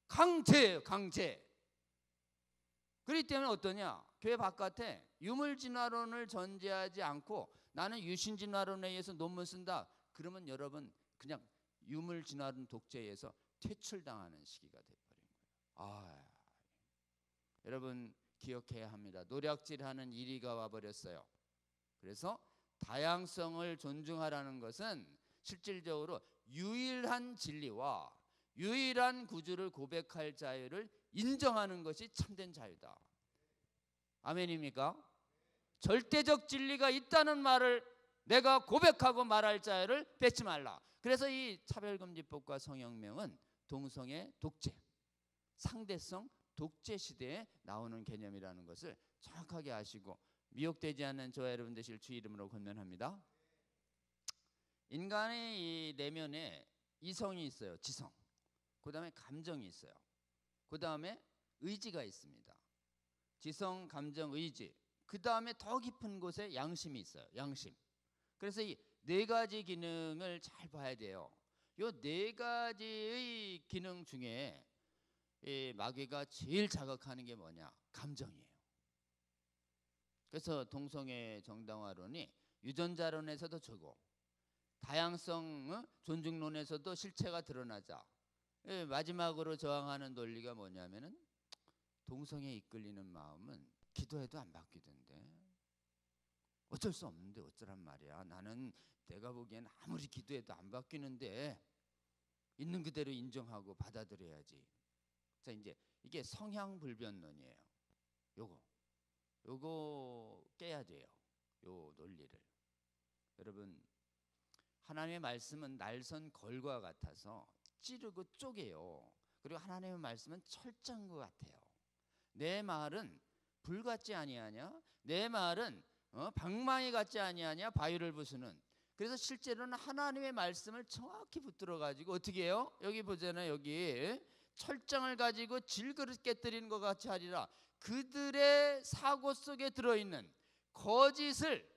강제예요. 강제. 그렇기 때문에 어떠냐? 교회 바깥에 유물진화론을 전제하지 않고 나는 유신진화론에 의해서 논문 쓴다. 그러면 여러분 그냥 유물진화론 독재에서 퇴출당하는 시기가 돼버린 거예요. 여러분 기억해야 합니다. 노략질하는 일위가 와버렸어요. 그래서 다양성을 존중하라는 것은 실질적으로 유일한 진리와 유일한 구주를 고백할 자유를 인정하는 것이 참된 자유다. 아멘입니까? 절대적 진리가 있다는 말을 내가 고백하고 말할 자유를 뺏지 말라. 그래서 이 차별금지법과 성혁명은 동성애 독재, 상대성 독재 시대에 나오는 개념이라는 것을 정확하게 아시고 미혹되지 않는 저와 여러분 되실 주 이름으로 권면합니다. 인간의 이 내면에 이성이 있어요. 지성. 그 다음에 감정이 있어요. 그 다음에 의지가 있습니다. 지성, 감정, 의지. 그 다음에 더 깊은 곳에 양심이 있어요. 양심. 그래서 이 네 가지 기능을 잘 봐야 돼요. 이 네 가지의 기능 중에 이 마귀가 제일 자극하는 게 뭐냐? 감정이에요. 그래서 동성애 정당화론이 유전자론에서도 저고, 다양성 존중론에서도 실체가 드러나자 마지막으로 저항하는 논리가 뭐냐면은 동성애에 이끌리는 마음은 기도해도 안 바뀌던데 어쩔 수 없는데 어쩌란 말이야. 나는 내가 보기엔 아무리 기도해도 안 바뀌는데 있는 그대로 인정하고 받아들여야지. 자, 이제 이게 성향불변론이에요. 요거 깨야 돼요. 요 논리를. 여러분, 하나님의 말씀은 날선 걸과 같아서 찌르고 쪼개요. 그리고 하나님의 말씀은 철장과 같아요. 내 말은 불 같지 아니하냐? 내 말은 방망이 같지 아니하냐? 바위를 부수는. 그래서 실제로는 하나님의 말씀을 정확히 붙들어 가지고 어떻게 해요? 여기 보잖아요. 여기 철장을 가지고 질그릇 깨뜨리는 것 같이 하리라. 그들의 사고 속에 들어있는 거짓을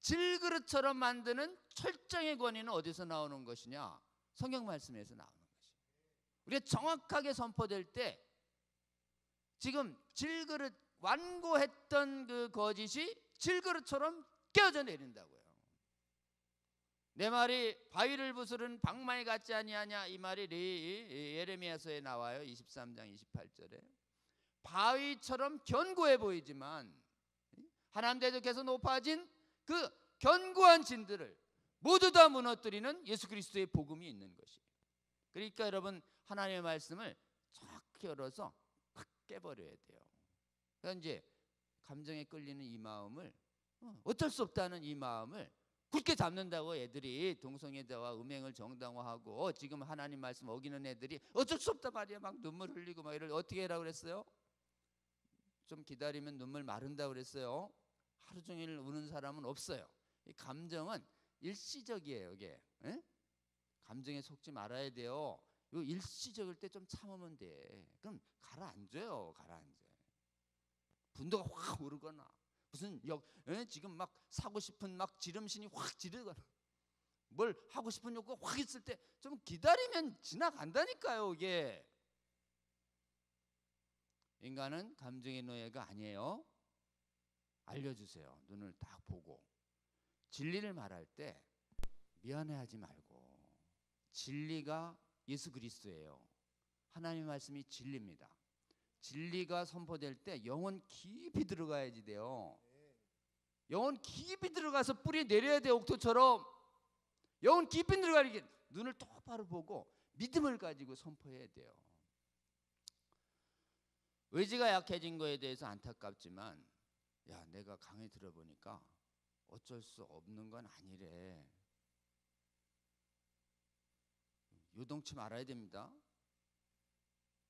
질그릇처럼 만드는 철장의 권위는 어디서 나오는 것이냐? 성경 말씀에서 나오는 것이에요. 우리가 정확하게 선포될 때 지금 질그릇 완고했던 그 거짓이 질그릇처럼 깨어져 내린다고요. 내 말이 바위를 부수는 방망이 같지 아니하냐? 이 말이 예레미야서에 나와요. 23장 28절에 바위처럼 견고해 보이지만 하나님 대적해서 높아진 그 견고한 진들을 모두 다 무너뜨리는 예수 그리스도의 복음이 있는 것이에요. 그러니까 여러분, 하나님의 말씀을 정확히 열어서 확 깨버려야 돼요. 그러니까 이제 감정에 끌리는 이 마음을, 어쩔 수 없다는 이 마음을 굳게 잡는다고. 애들이 동성애자와 음행을 정당화하고 지금 하나님 말씀 어기는 애들이 어쩔 수 없다 말이야. 막 눈물 흘리고 막 이럴. 어떻게 해라 그랬어요? 좀 기다리면 눈물 마른다 그랬어요. 하루 종일 우는 사람은 없어요. 이 감정은 일시적이에요. 이게 감정에 속지 말아야 돼요. 이 일시적일 때 좀 참으면 돼. 그럼 가라앉아요. 가라앉아. 분도가 확 오르거나 무슨 지금 막 사고 싶은 막 지름신이 확 지르거나 뭘 하고 싶은 욕구가 확 있을 때 좀 기다리면 지나간다니까요. 이게 인간은 감정의 노예가 아니에요. 알려주세요. 눈을 딱 보고. 진리를 말할 때 미안해하지 말고, 진리가 예수 그리스도예요. 하나님의 말씀이 진리입니다. 진리가 선포될 때 영혼 깊이 들어가야지 돼요. 영혼 깊이 들어가서 뿌리 내려야 돼요. 옥토처럼 영혼 깊이 들어가게 눈을 똑바로 보고 믿음을 가지고 선포해야 돼요. 의지가 약해진 거에 대해서 안타깝지만, 야, 내가 강의 들어보니까 어쩔 수 없는 건 아니래. 요동치 말아야 됩니다.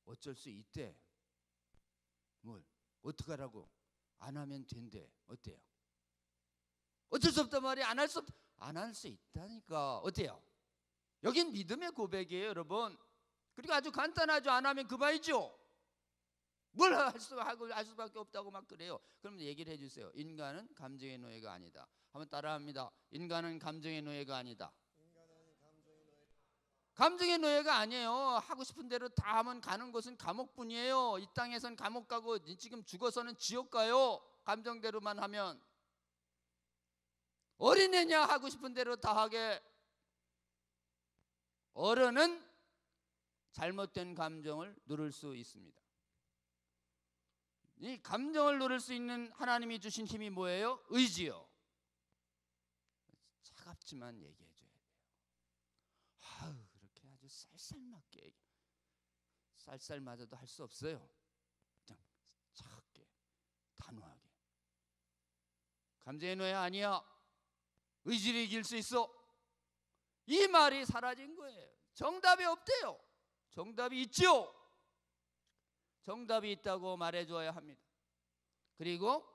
어쩔 수 있대. 뭘 어떡하라고? 안 하면 된대. 어때요? 어쩔 수 없단 말이야. 안 할 수 있다니까. 어때요? 여긴 믿음의 고백이에요, 여러분. 그리고 아주 간단하죠. 안 하면 그만이죠. 뭘 할 수밖에 없다고 막 그래요. 그럼 얘기를 해주세요. 인간은 감정의 노예가 아니다. 한번 따라합니다. 인간은 감정의 노예가 아니다. 감정의 노예가 아니에요. 하고 싶은 대로 다 하면 가는 곳은 감옥뿐이에요. 이 땅에선 감옥 가고 지금 죽어서는 지옥 가요. 감정대로만 하면. 어린애냐, 하고 싶은 대로 다 하게. 어른은 잘못된 감정을 누를 수 있습니다. 이 감정을 누를 수 있는 하나님이 주신 힘이 뭐예요? 의지요. 차갑지만 얘기해줘야 돼요. 아유, 그렇게 아주 쌀쌀맞게, 쌀쌀맞아도 할 수 없어요. 그냥 차갑게, 단호하게. 감정의 노예 아니야. 의지를 이길 수 있어. 이 말이 사라진 거예요. 정답이 없대요. 정답이 있죠. 정답이 있다고 말해줘야 합니다. 그리고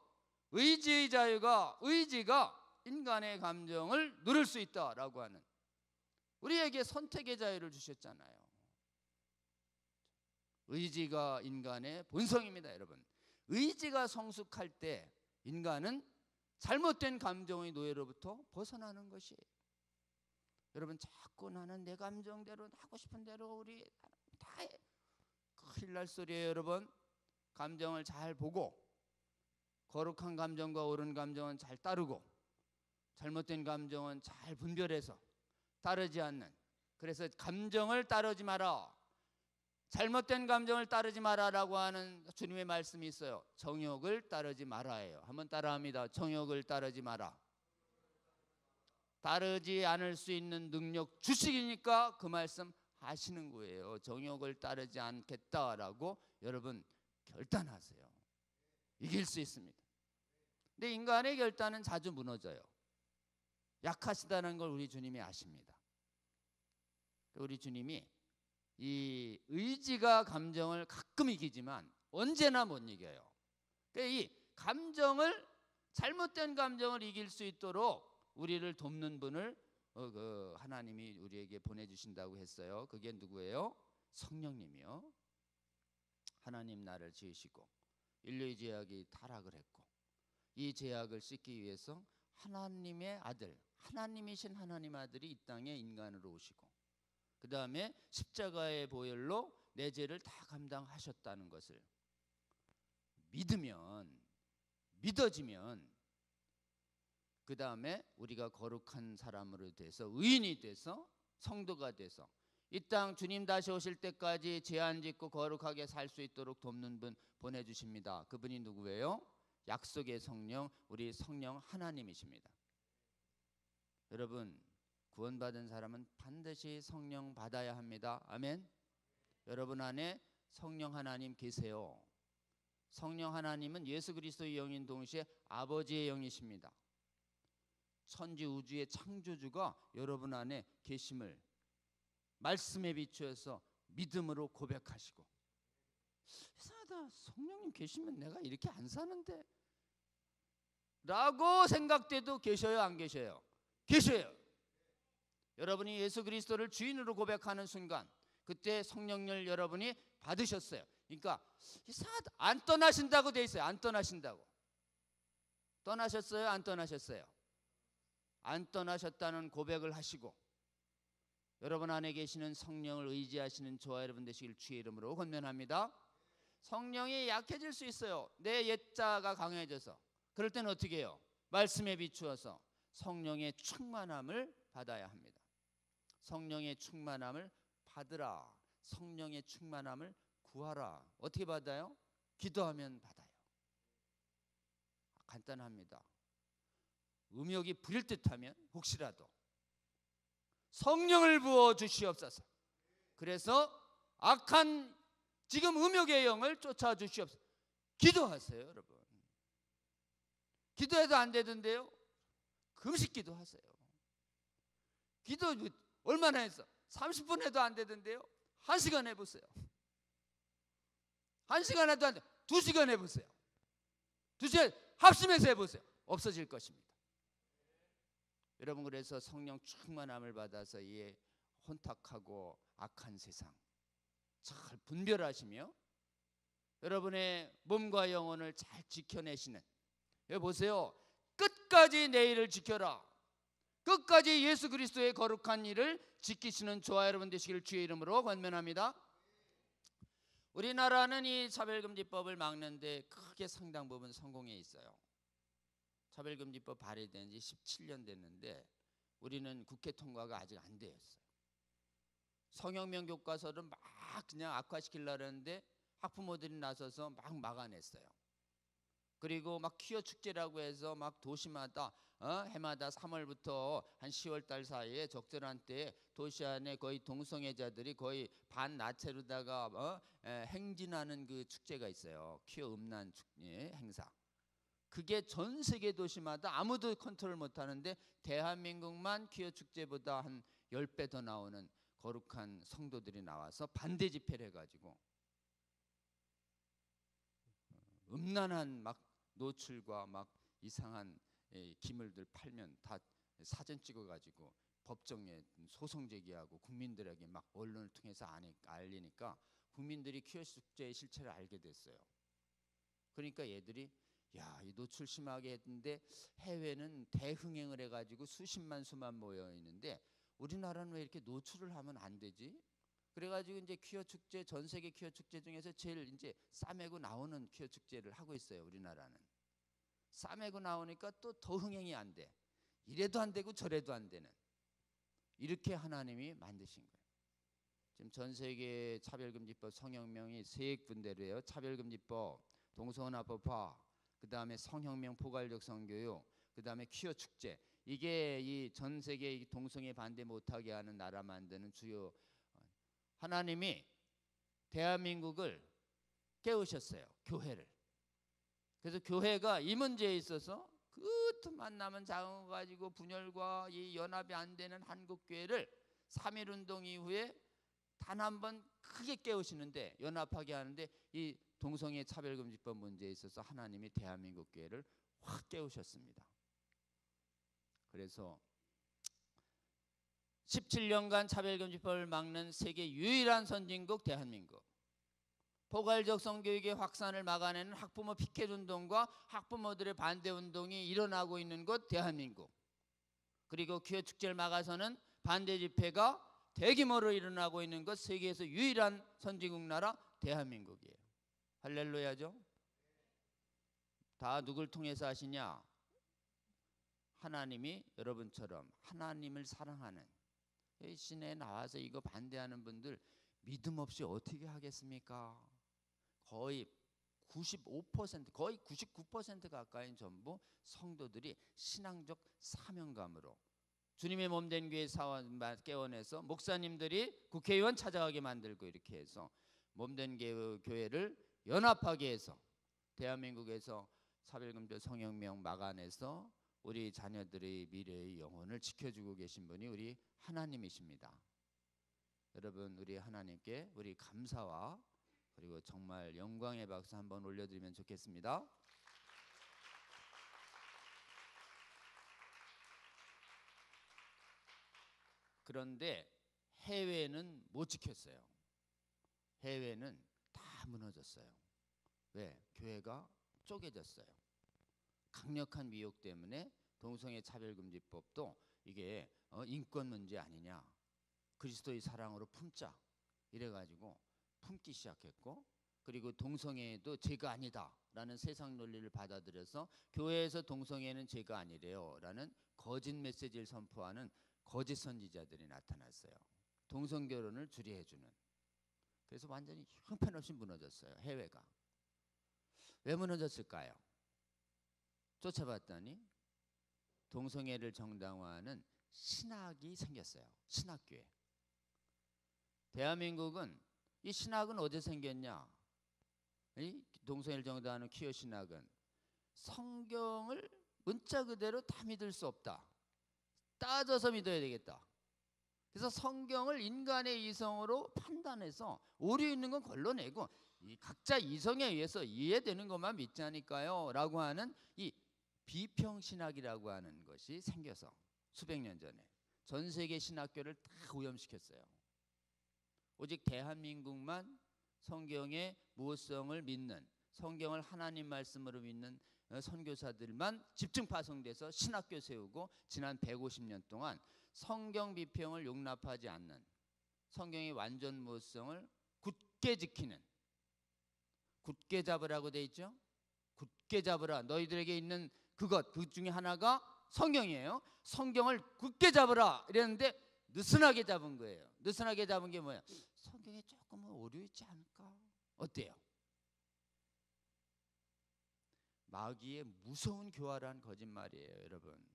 의지의 자유가, 의지가 인간의 감정을 누를 수 있다라고 하는, 우리에게 선택의 자유를 주셨잖아요. 의지가 인간의 본성입니다, 여러분. 의지가 성숙할 때 인간은 잘못된 감정의 노예로부터 벗어나는 것이에요. 여러분, 자꾸 나는 내 감정대로 하고 싶은 대로 우리 다 해. 큰일 날 소리예요, 여러분. 감정을 잘 보고, 거룩한 감정과 옳은 감정은 잘 따르고, 잘못된 감정은 잘 분별해서 따르지 않는. 그래서 감정을 따르지 마라, 잘못된 감정을 따르지 마라라고 하는 주님의 말씀이 있어요. 정욕을 따르지 마라예요. 한번 따라합니다. 정욕을 따르지 마라. 따르지 않을 수 있는 능력 주식이니까 그 말씀 하시는 거예요. 정욕을 따르지 않겠다라고 여러분 결단하세요. 이길 수 있습니다. 근데 인간의 결단은 자주 무너져요. 약하시다는 걸 우리 주님이 아십니다. 우리 주님이 이 의지가 감정을 가끔 이기지만 언제나 못 이겨요. 그러니까 이 감정을, 잘못된 감정을 이길 수 있도록 우리를 돕는 분을 하나님이 우리에게 보내주신다고 했어요. 그게 누구예요? 성령님이요. 하나님 나를 지으시고 인류의 죄악이 타락을 했고, 이 죄악을 씻기 위해서 하나님의 아들, 하나님이신 하나님 아들이 이 땅에 인간으로 오시고, 그 다음에 십자가의 보혈로 내 죄를 다 감당하셨다는 것을 믿으면, 믿어지면, 그 다음에 우리가 거룩한 사람으로 돼서, 의인이 돼서, 성도가 돼서 이 땅 주님 다시 오실 때까지 죄 안 짓고 거룩하게 살 수 있도록 돕는 분 보내주십니다. 그분이 누구예요? 약속의 성령, 우리 성령 하나님이십니다. 여러분, 구원받은 사람은 반드시 성령 받아야 합니다. 아멘. 여러분 안에 성령 하나님 계세요. 성령 하나님은 예수 그리스도의 영인 동시에 아버지의 영이십니다. 천지 우주의 창조주가 여러분 안에 계심을 말씀에 비추어서 믿음으로 고백하시고, 이상하다, 성령님 계시면 내가 이렇게 안 사는데 라고 생각돼도 계셔요, 안 계셔요? 계셔요. 여러분이 예수 그리스도를 주인으로 고백하는 순간, 그때 성령을 여러분이 받으셨어요. 그러니까 이상하다, 안 떠나신다고 돼 있어요. 안 떠나신다고. 떠나셨어요? 안 떠나셨어요? 안 떠나셨다는 고백을 하시고, 여러분 안에 계시는 성령을 의지하시는 저와 여러분 되시길 주의 이름으로 권면합니다. 성령이 약해질 수 있어요. 내 옛자가 강해져서. 그럴 때는 어떻게 해요? 말씀에 비추어서 성령의 충만함을 받아야 합니다. 성령의 충만함을 받으라. 성령의 충만함을 구하라. 어떻게 받아요? 기도하면 받아요. 간단합니다. 음욕이 부릴 듯하면 혹시라도 성령을 부어 주시옵소서. 그래서 악한 지금 음욕의 영을 쫓아 주시옵소서. 기도하세요, 여러분. 기도해도 안 되던데요? 금식 기도하세요. 기도 얼마나 했어? 30분 해도 안 되던데요? 1시간 해보세요. 1시간 해도 안 돼. 2시간 해보세요. 2시간 합심해서 해보세요. 없어질 것입니다. 여러분, 그래서 성령 충만함을 받아서 이 혼탁하고 악한 세상 잘 분별하시며 여러분의 몸과 영혼을 잘 지켜내시는, 여기 보세요. 끝까지 내 일을 지켜라. 끝까지 예수 그리스도의 거룩한 일을 지키시는 저와 여러분 되시기를 주의 이름으로 권면합니다. 우리나라는 이 차별금지법을 막는데 크게 상당 부분 성공해 있어요. 차별금지법 발의된 지 17년 됐는데 우리는 국회 통과가 아직 안 되었어요. 성혁명 교과서를 막 그냥 악화시키려고 했는데 학부모들이 나서서 막 막아냈어요. 그리고 막 퀴어 축제라고 해서 막 도시마다 해마다 3월부터 한 10월 달 사이에 적절한 때에 도시 안에 거의 동성애자들이 거의 반나체로다가 행진하는 그 축제가 있어요. 퀴어 음란 축제 행사. 그게 전 세계 도시마다 아무도 컨트롤 못하는데 대한민국만 퀴어 축제보다 한 10배 더 나오는 거룩한 성도들이 나와서 반대 집회를 해가지고 음란한 막 노출과 막 이상한 기물들 팔면 다 사진 찍어가지고 법정에 소송 제기하고 국민들에게 막 언론을 통해서 알리니까 국민들이 퀴어 축제의 실체를 알게 됐어요. 그러니까 얘들이 야, 이 노출 심하게 했는데 해외는 대흥행을 해가지고 수십만 수만 모여 있는데 우리나라는 왜 이렇게 노출을 하면 안 되지? 그래가지고 이제 퀴어 축제, 전 세계 퀴어 축제 중에서 제일 이제 싸매고 나오는 퀴어 축제를 하고 있어요. 우리나라는 싸매고 나오니까 또 더 흥행이 안 돼. 이래도 안 되고 저래도 안 되는, 이렇게 하나님이 만드신 거예요. 지금 전 세계 차별금지법 성혁명이 세 군데로요. 차별금지법, 동성혼합법화, 그 다음에 성혁명 포괄적 성교육, 그 다음에 퀴어 축제. 이게 이 전 세계 동성애 반대 못하게 하는 나라 만드는 주요. 하나님이 대한민국을 깨우셨어요. 교회를. 그래서 교회가 이 문제에 있어서 그 틈만 나면 작은 거 가지고 분열과 이 연합이 안 되는 한국교회를 3.1운동 이후에 단 한 번 크게 깨우시는데, 연합하게 하는데 이 동성애 차별금지법 문제에 있어서 하나님이 대한민국 교회를 확 깨우셨습니다. 그래서 17년간 차별금지법을 막는 세계 유일한 선진국 대한민국. 포괄적 성교육의 확산을 막아내는 학부모 피켓운동과 학부모들의 반대운동이 일어나고 있는 곳 대한민국. 그리고 퀴어 축제를 막아서는 반대 집회가 대규모로 일어나고 있는 것 세계에서 유일한 선진국 나라 대한민국이에요. 할렐루야죠. 다 누굴 통해서 하시냐? 하나님이 여러분처럼 하나님을 사랑하는, 이 시내에 나와서 이거 반대하는 분들 믿음 없이 어떻게 하겠습니까? 거의 95%, 거의 99% 가까이 전부 성도들이 신앙적 사명감으로 주님의 몸된 교회 사원 깨워내서 목사님들이 국회의원 찾아가게 만들고 이렇게 해서 몸된 교회를 연합하게 해서 대한민국에서 차별금지 성혁명 막아내서 우리 자녀들의 미래의 영혼을 지켜주고 계신 분이 우리 하나님이십니다. 여러분, 우리 하나님께 우리 감사와 그리고 정말 영광의 박수 한번 올려드리면 좋겠습니다. 그런데 해외는 못 지켰어요. 해외는 다 무너졌어요. 왜? 교회가 쪼개졌어요. 강력한 미혹 때문에 동성애 차별금지법도 이게 인권 문제 아니냐, 그리스도의 사랑으로 품자 이래가지고 품기 시작했고, 그리고 동성애도 죄가 아니다라는 세상 논리를 받아들여서 교회에서 동성애는 죄가 아니래요라는 거짓 메시지를 선포하는 거짓 선지자들이 나타났어요. 동성 결혼을 주례해주는. 그래서 완전히 형편없이 무너졌어요. 해외가. 왜 무너졌을까요? 쫓아봤더니 동성애를 정당화하는 신학이 생겼어요. 신학교회. 대한민국은 이 신학은 어디서 생겼냐? 이 동성애를 정당화하는 퀴어 신학은 성경을 문자 그대로 다 믿을 수 없다. 따져서 믿어야 되겠다. 그래서 성경을 인간의 이성으로 판단해서 오류 있는 건 걸러내고 이 각자 이성에 의해서 이해되는 것만 믿자니까요 라고 하는 이 비평신학이라고 하는 것이 생겨서 수백 년 전에 전 세계 신학교를 다 오염시켰어요. 오직 대한민국만 성경의 무호성을 믿는, 성경을 하나님 말씀으로 믿는 선교사들만 집중 파송돼서 신학교 세우고 지난 150년 동안 성경 비평을 용납하지 않는, 성경의 완전 무호성을 굳게 지키는, 굳게 잡으라고 돼 있죠. 굳게 잡으라. 너희들에게 있는 그것, 그 중에 하나가 성경이에요. 성경을 굳게 잡으라 이랬는데 느슨하게 잡은 거예요. 느슨하게 잡은 게 뭐야? 성경에 조금은 오류 있지 않을까? 어때요? 마귀의 무서운 교활한 거짓말이에요, 여러분.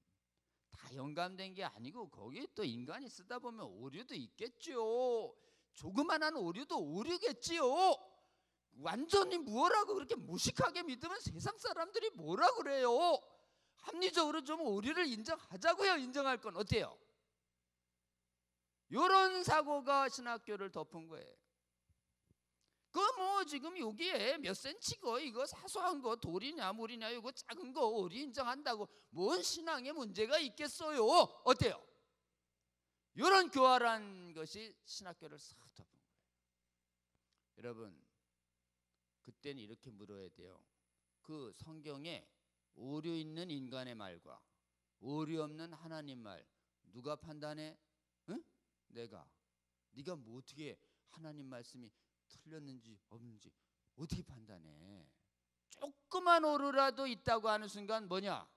다 영감된 게 아니고 거기에 또 인간이 쓰다 보면 오류도 있겠죠. 조그만한 오류도 오류겠지요. 완전히 뭐라고 그렇게 무식하게 믿으면 세상 사람들이 뭐라 그래요? 합리적으로 좀 오류를 인정하자고요. 인정할 건 어때요? 이런 사고가 신학교를 덮은 거예요. 그 뭐 지금 여기에 몇 센치고 이거 사소한 거 돌이냐 물이냐 이거 작은 거 오류 인정한다고 뭔 신앙에 문제가 있겠어요? 어때요? 이런 교활한 것이 신학교를 싹 덮은 거예요. 여러분, 그때는 이렇게 물어야 돼요. 그 성경에 오류 있는 인간의 말과 오류 없는 하나님 말 누가 판단해? 응? 내가. 네가 뭐 어떻게 하나님 말씀이 틀렸는지 없는지 어떻게 판단해? 조그만 오류라도 있다고 하는 순간 뭐냐?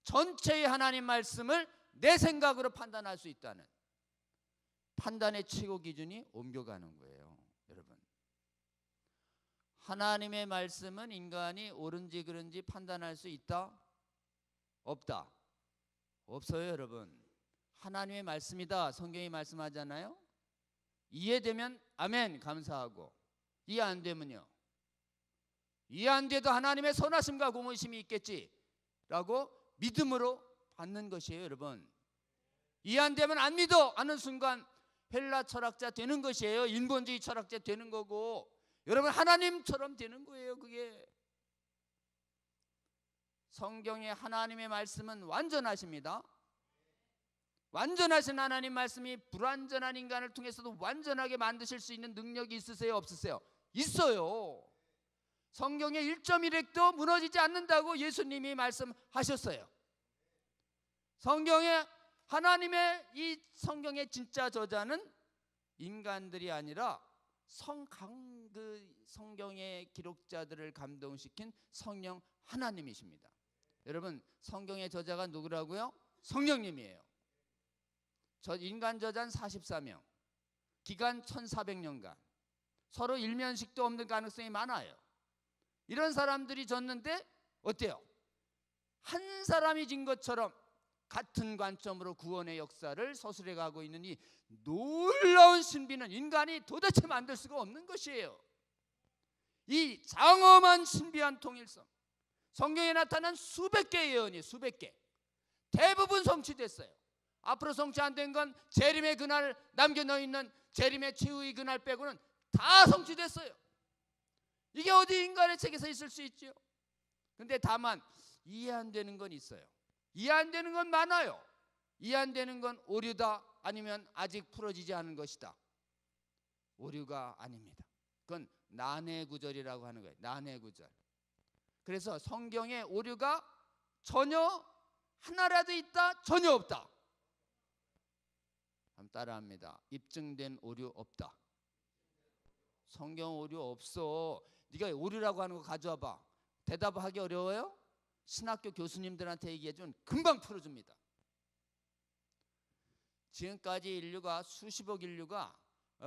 전체의 하나님 말씀을 내 생각으로 판단할 수 있다는 판단의 최고 기준이 옮겨가는 거예요. 여러분, 하나님의 말씀은 인간이 옳은지 그른지 판단할 수 있다? 없다? 없어요. 여러분, 하나님의 말씀이다 성경이 말씀하잖아요. 이해되면 아멘 감사하고, 이해 안 되면요, 이해 안 돼도 하나님의 선하심과 공의심이 있겠지라고 믿음으로 받는 것이에요. 여러분, 이해 안 되면 안 믿어 하는 순간 헬라 철학자 되는 것이에요. 인본주의 철학자 되는 거고, 여러분 하나님처럼 되는 거예요. 그게 성경의 하나님의 말씀은 완전하십니다. 완전하신 하나님 말씀이 불완전한 인간을 통해서도 완전하게 만드실 수 있는 능력이 있으세요? 없으세요? 있어요. 성경의 1.1획도 무너지지 않는다고 예수님이 말씀하셨어요. 성경의 하나님의 이 성경의 진짜 저자는 인간들이 아니라 성경의 기록자들을 감동시킨 성령 하나님이십니다. 여러분, 성경의 저자가 누구라고요? 성령님이에요. 인간 저자는 44명, 기간 1400년간, 서로 일면식도 없는 가능성이 많아요. 이런 사람들이 졌는데 어때요? 한 사람이 진 것처럼 같은 관점으로 구원의 역사를 서술해 가고 있는 이 놀라운 신비는 인간이 도대체 만들 수가 없는 것이에요. 이 장엄한 신비한 통일성, 성경에 나타난 수백 개의 예언이 수백 개, 대부분 성취됐어요. 앞으로 성취 안 된 건 재림의 그날 남겨놓여 있는 재림의 최후의 그날 빼고는 다 성취됐어요. 이게 어디 인간의 책에서 있을 수 있죠? 근데 다만 이해 안 되는 건 있어요. 이해 안 되는 건 많아요. 이해 안 되는 건 오류다, 아니면 아직 풀어지지 않은 것이다. 오류가 아닙니다. 그건 난해 구절이라고 하는 거예요. 난해 구절. 그래서 성경에 오류가 전혀 하나라도 있다, 전혀 없다. 한번 따라합니다. 입증된 오류 없다. 성경 오류 없어. 네가 오류라고 하는 거 가져와 봐. 대답하기 어려워요? 신학교 교수님들한테 얘기해주면 금방 풀어줍니다. 지금까지 인류가 수십억 인류가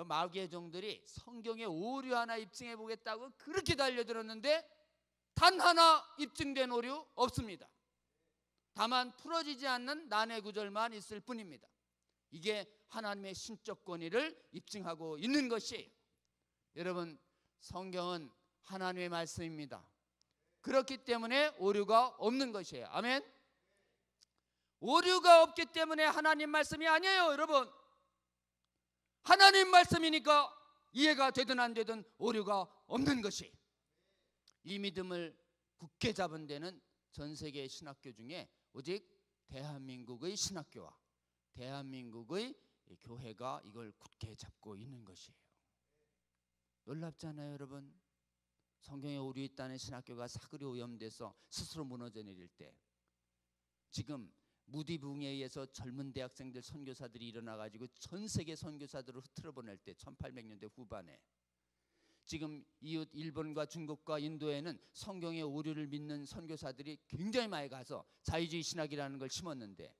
마귀의 종들이 성경에 오류 하나 입증해 보겠다고 그렇게 달려들었는데 단 하나 입증된 오류 없습니다. 다만 풀어지지 않는 난해 구절만 있을 뿐입니다. 이게 하나님의 신적 권위를 입증하고 있는 것이에요. 여러분, 성경은 하나님의 말씀입니다. 그렇기 때문에 오류가 없는 것이에요. 아멘. 오류가 없기 때문에 하나님 말씀이 아니에요. 여러분, 하나님 말씀이니까 이해가 되든 안 되든 오류가 없는 것이. 이 믿음을 굳게 잡은 데는 전 세계 신학교 중에 오직 대한민국의 신학교와 대한민국의 교회가 이걸 굳게 잡고 있는 것이에요. 놀랍잖아요, 여러분. 성경에 오류 있다는 신학교가 사그리 오염돼서 스스로 무너져 내릴 때, 지금 무디 붕에 의해서 젊은 대학생들 선교사들이 일어나가지고 전 세계 선교사들을 흐트러 보낼 때 1800년대 후반에 지금 이웃 일본과 중국과 인도에는 성경의 오류를 믿는 선교사들이 굉장히 많이 가서 자유주의 신학이라는 걸 심었는데,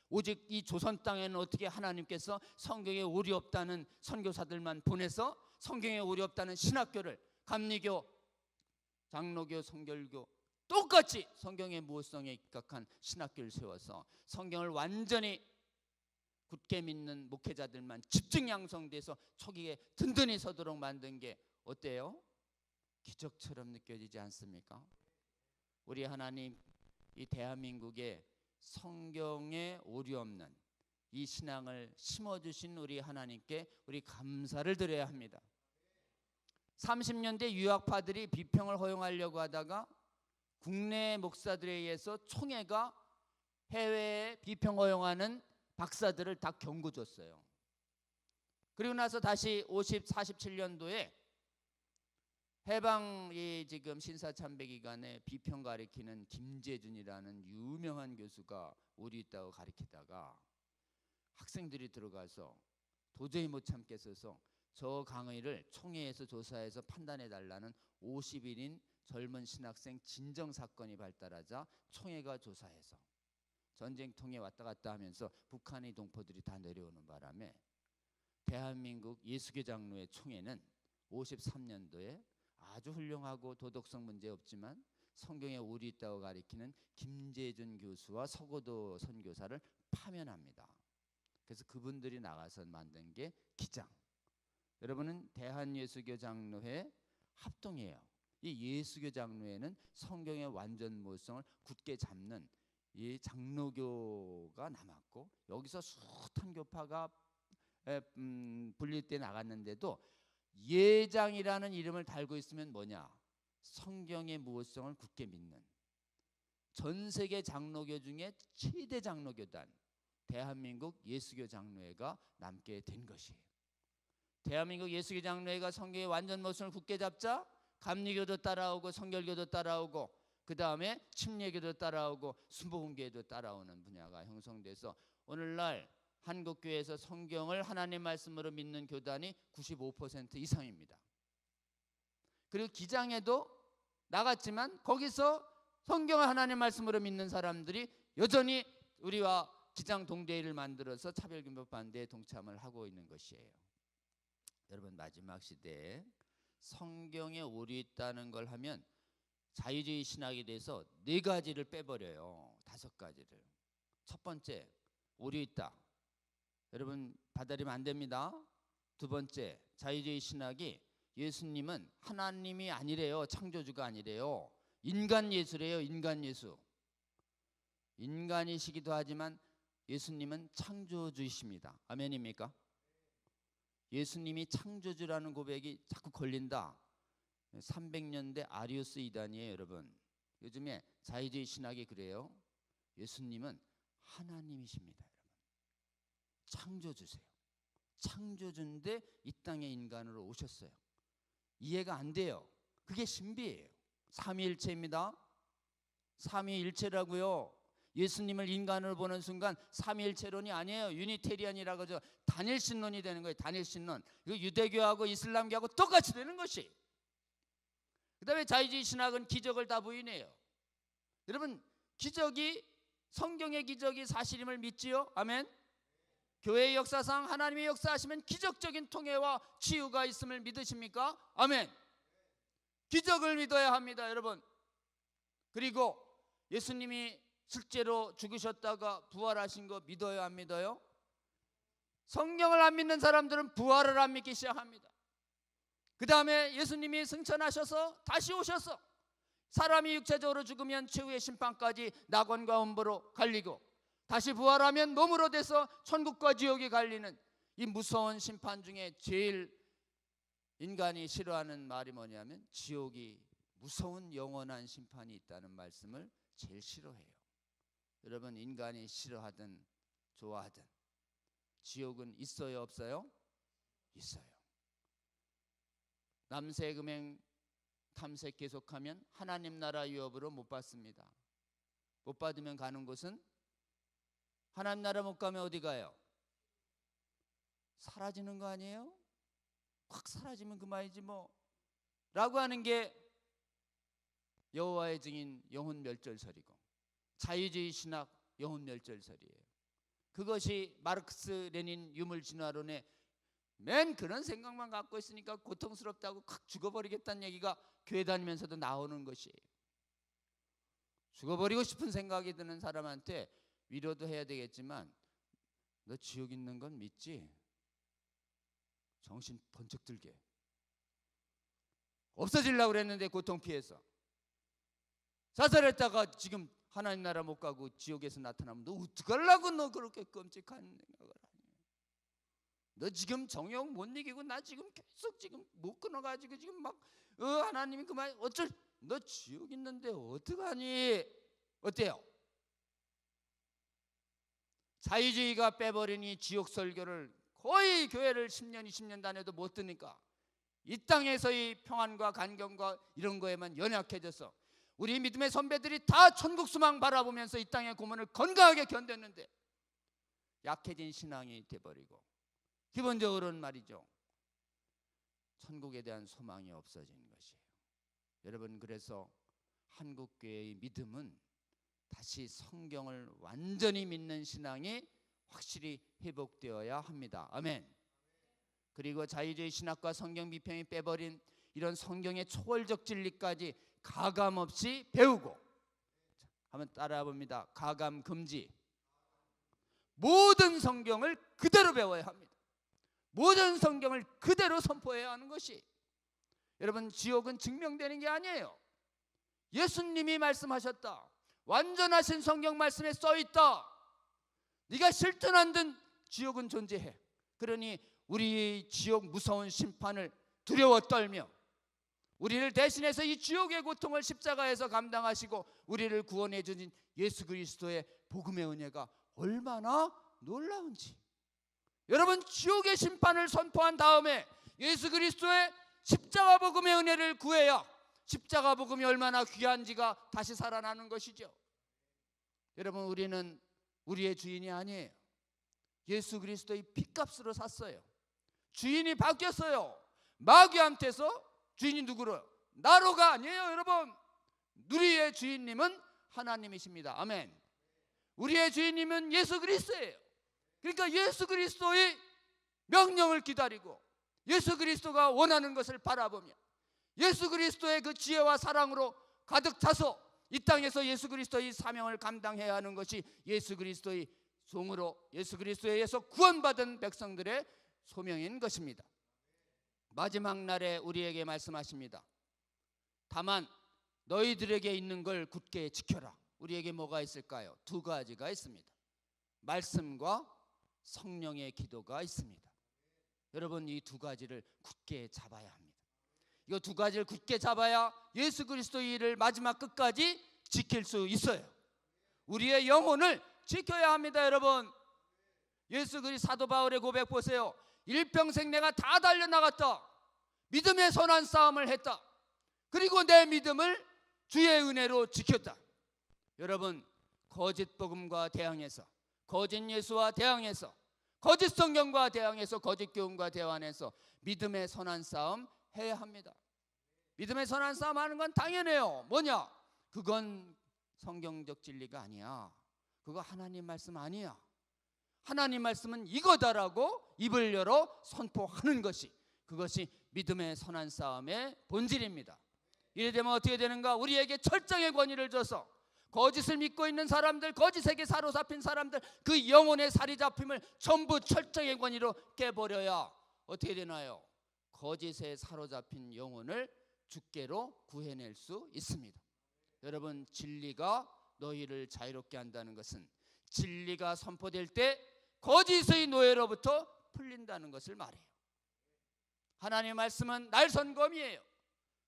오직 이 조선 땅에는 어떻게 하나님께서 성경에 오류 없다는 선교사들만 보내서 성경에 오류 없다는 신학교를, 감리교, 장로교, 성결교 똑같이 성경의 무호성에 입각한 신학교를 세워서 성경을 완전히 굳게 믿는 목회자들만 집중 양성돼서 초기에 든든히 서도록 만든 게 어때요? 기적처럼 느껴지지 않습니까? 우리 하나님, 이 대한민국에 성경에 오류 없는 이 신앙을 심어주신 우리 하나님께 우리 감사를 드려야 합니다. 30년대 유학파들이 비평을 허용하려고 하다가 국내 목사들에 의해서 총회가 해외에 비평 허용하는 박사들을 다 경고 줬어요. 그리고 나서 다시 47년도에 해방이 지금 신사참배기간에 비평 가리키는 김재준이라는 유명한 교수가 오류 있다고 가리키다가 학생들이 들어가서 도저히 못 참겠어서 저 강의를 총회에서 조사해서 판단해 달라는 50일인 젊은 신학생 진정사건이 발달하자 총회가 조사해서 전쟁통에 왔다 갔다 하면서 북한의 동포들이 다 내려오는 바람에 대한민국 예수교 장로회 총회는 53년도에 아주 훌륭하고 도덕성 문제 없지만 성경에 오류 있다고 가리키는 김재준 교수와 서고도 선교사를 파면합니다. 그래서 그분들이 나가서 만든 게 기장. 여러분은 대한예수교 장로회 합동이에요. 이 예수교 장로회는 성경의 완전 무호성을 굳게 잡는 이 장로교가 남았고, 여기서 숱한 교파가 분리돼 나갔는데도 예장이라는 이름을 달고 있으면 뭐냐? 성경의 무호성을 굳게 믿는 전 세계 장로교 중에 최대 장로교단 대한민국 예수교 장로회가 남게 된 것이에요. 대한민국 예수교 장로회가 성경의 완전 무호성을 굳게 잡자 감리교도 따라오고 성결교도 따라오고 그 다음에 침례교도 따라오고 순복음교회도 따라오는 분야가 형성돼서 오늘날 한국교회에서 성경을 하나님 말씀으로 믿는 교단이 95% 이상입니다. 그리고 기장에도 나갔지만 거기서 성경을 하나님 말씀으로 믿는 사람들이 여전히 우리와 기장 동대회를 만들어서 차별금법 반대에 동참을 하고 있는 것이에요. 여러분, 마지막 시대에 성경에 오류 있다는 걸 하면 자유주의 신학에 대해서 4가지를 빼버려요. 5가지를. 첫 번째, 오류 있다. 여러분, 받아들이면 안 됩니다. 두 번째, 자유주의 신학이 예수님은 하나님이 아니래요. 창조주가 아니래요. 인간 예수래요. 인간 예수. 인간이시기도 하지만 예수님은 창조주이십니다. 아멘입니까? 예수님이 창조주라는 고백이 자꾸 걸린다. 300년대 아리우스 이단이에요, 여러분. 요즘에 자유주의 신학이 그래요. 예수님은 하나님이십니다, 여러분. 창조주세요. 창조주인데 이 땅에 인간으로 오셨어요. 이해가 안 돼요. 그게 신비예요. 삼위일체입니다. 삼위일체라고요. 예수님을 인간으로 보는 순간 삼위일체론이 아니에요. 유니테리안이라고 하죠. 단일신론이 되는 거예요. 단일신론. 이거 유대교하고 이슬람교하고 똑같이 되는 것이. 그 다음에 자유주의 신학은 기적을 다 부인해요. 여러분, 기적이, 성경의 기적이 사실임을 믿지요? 아멘. 교회의 역사상 하나님의 역사하시면 기적적인 통해와 치유가 있음을 믿으십니까? 아멘. 기적을 믿어야 합니다, 여러분. 그리고 예수님이 실제로 죽으셨다가 부활하신 거 믿어요, 안 믿어요? 성경을 안 믿는 사람들은 부활을 안 믿기 시작합니다. 그 다음에 예수님이 승천하셔서 다시 오셔서 사람이 육체적으로 죽으면 최후의 심판까지 낙원과 음부로 갈리고 다시 부활하면 몸으로 돼서 천국과 지옥이 갈리는 이 무서운 심판 중에 제일 인간이 싫어하는 말이 뭐냐면 지옥이 무서운 영원한 심판이 있다는 말씀을 제일 싫어해요. 여러분, 인간이 싫어하든 좋아하든 지옥은 있어요, 없어요? 있어요. 남세금행 탐색 계속하면 하나님 나라 유업으로 못 받습니다. 못 받으면 가는 곳은, 하나님 나라 못 가면 어디 가요? 사라지는 거 아니에요? 확 사라지면 그만이지 뭐 라고 하는 게 여호와의 증인 영혼 멸절설이고 자유주의 신학 영혼 멸절설이에요. 그것이 마르크스 레닌 유물 진화론의 맨 그런 생각만 갖고 있으니까 고통스럽다고 확 죽어버리겠다는 얘기가 교회 다니면서도 나오는 것이에요. 죽어버리고 싶은 생각이 드는 사람한테 위로도 해야 되겠지만, 너 지옥 있는 건 믿지? 정신 번쩍 들게. 없어지려고 그랬는데 고통 피해서 자살했다가 지금 하나님 나라 못 가고 지옥에서 나타나면 너 어떡하려고 너 그렇게 끔찍한 생각을 하니? 너 지금 정욕 못 이기고 나 지금 계속 지금 못 끊어가지고 지금 막 하나님이 그만 어쩔, 너 지옥 있는데 어떡하니? 어때요? 자유주의가 빼버리니 지옥 설교를 거의 교회를 10년 20년 다녀도 못 듣니까 이 땅에서의 평안과 간경과 이런 거에만 연약해져서 우리 믿음의 선배들이 다 천국 소망 바라보면서 이 땅의 고문을 건강하게 견뎠는데 약해진 신앙이 돼버리고, 기본적으로는 말이죠, 천국에 대한 소망이 없어진 것이에요. 여러분, 그래서 한국교회의 믿음은 다시 성경을 완전히 믿는 신앙이 확실히 회복되어야 합니다. 아멘. 그리고 자유주의 신학과 성경 비평이 빼버린 이런 성경의 초월적 진리까지 가감없이 배우고, 한번 따라해 봅니다. 가감 금지. 모든 성경을 그대로 배워야 합니다. 모든 성경을 그대로 선포해야 하는 것이, 여러분, 지옥은 증명되는 게 아니에요. 예수님이 말씀하셨다. 완전하신 성경 말씀에 써있다. 네가 싫든 안든 지옥은 존재해. 그러니 우리 지옥 무서운 심판을 두려워 떨며 우리를 대신해서 이 지옥의 고통을 십자가에서 감당하시고 우리를 구원해 주신 예수 그리스도의 복음의 은혜가 얼마나 놀라운지. 여러분, 지옥의 심판을 선포한 다음에 예수 그리스도의 십자가 복음의 은혜를 구해야 십자가 복음이 얼마나 귀한지가 다시 살아나는 것이죠. 여러분, 우리는 우리의 주인이 아니에요. 예수 그리스도의 핏값으로 샀어요. 주인이 바뀌었어요. 마귀한테서 주인이 누구로? 나로가 아니에요. 여러분, 우리의 주인님은 하나님이십니다. 아멘. 우리의 주인님은 예수 그리스도예요. 그러니까 예수 그리스도의 명령을 기다리고 예수 그리스도가 원하는 것을 바라보며 예수 그리스도의 그 지혜와 사랑으로 가득 차서 이 땅에서 예수 그리스도의 사명을 감당해야 하는 것이 예수 그리스도의 종으로 예수 그리스도에 의해서 구원받은 백성들의 소명인 것입니다. 마지막 날에 우리에게 말씀하십니다. 다만 너희들에게 있는 걸 굳게 지켜라. 우리에게 뭐가 있을까요? 두 가지가 있습니다. 말씀과 성령의 기도가 있습니다. 여러분, 이 두 가지를 굳게 잡아야 합니다. 이 두 가지를 굳게 잡아야 예수 그리스도의 일을 마지막 끝까지 지킬 수 있어요. 우리의 영혼을 지켜야 합니다. 여러분, 예수 그리스도 사도 바울의 고백 보세요. 일평생 내가 다 달려나갔다. 믿음의 선한 싸움을 했다. 그리고 내 믿음을 주의 은혜로 지켰다. 여러분, 거짓 복음과 대항해서, 거짓 예수와 대항해서, 거짓 성경과 대항해서, 거짓 교훈과 대항해서 믿음의 선한 싸움 해야 합니다. 믿음의 선한 싸움 하는 건 당연해요. 뭐냐? 그건 성경적 진리가 아니야. 그거 하나님 말씀 아니야. 하나님 말씀은 이거다라고 입을 열어 선포하는 것이, 그것이 믿음의 선한 싸움의 본질입니다. 이래 되면 어떻게 되는가? 우리에게 철저의 권위를 줘서 거짓을 믿고 있는 사람들, 거짓에게 사로잡힌 사람들, 그 영혼의 살이 잡힘을 전부 철저의 권위로 깨버려야 어떻게 되나요? 거짓에 사로잡힌 영혼을 주께로 구해낼 수 있습니다. 여러분, 진리가 너희를 자유롭게 한다는 것은 진리가 선포될 때 거짓의 노예로부터 풀린다는 것을 말해요. 하나님의 말씀은 날선검이에요.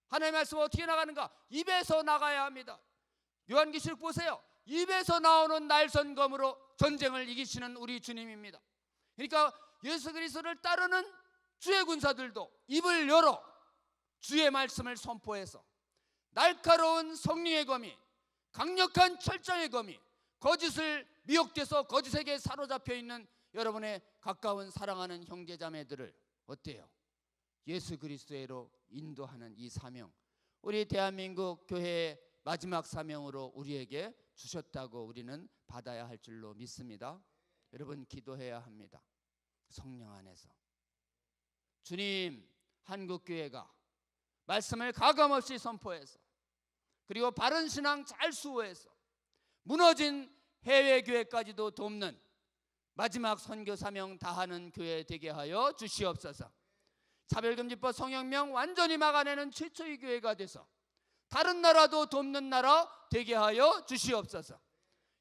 하나님의 말씀은 어떻게 나가는가? 입에서 나가야 합니다. 요한계시록 보세요. 입에서 나오는 날선검으로 전쟁을 이기시는 우리 주님입니다. 그러니까 예수 그리스도를 따르는 주의 군사들도 입을 열어 주의 말씀을 선포해서 날카로운 성령의 검이, 강력한 철장의 검이, 거짓을 미혹돼서 거짓에게 사로잡혀 있는 여러분의 가까운 사랑하는 형제자매들을 어때요? 예수 그리스도로 인도하는 이 사명, 우리 대한민국 교회의 마지막 사명으로 우리에게 주셨다고 우리는 받아야 할 줄로 믿습니다. 여러분, 기도해야 합니다. 성령 안에서 주님, 한국교회가 말씀을 가감없이 선포해서, 그리고 바른 신앙 잘 수호해서 무너진 해외교회까지도 돕는 마지막 선교 사명 다하는 교회 되게 하여 주시옵소서. 차별금지법 성혁명 완전히 막아내는 최초의 교회가 돼서 다른 나라도 돕는 나라 되게 하여 주시옵소서.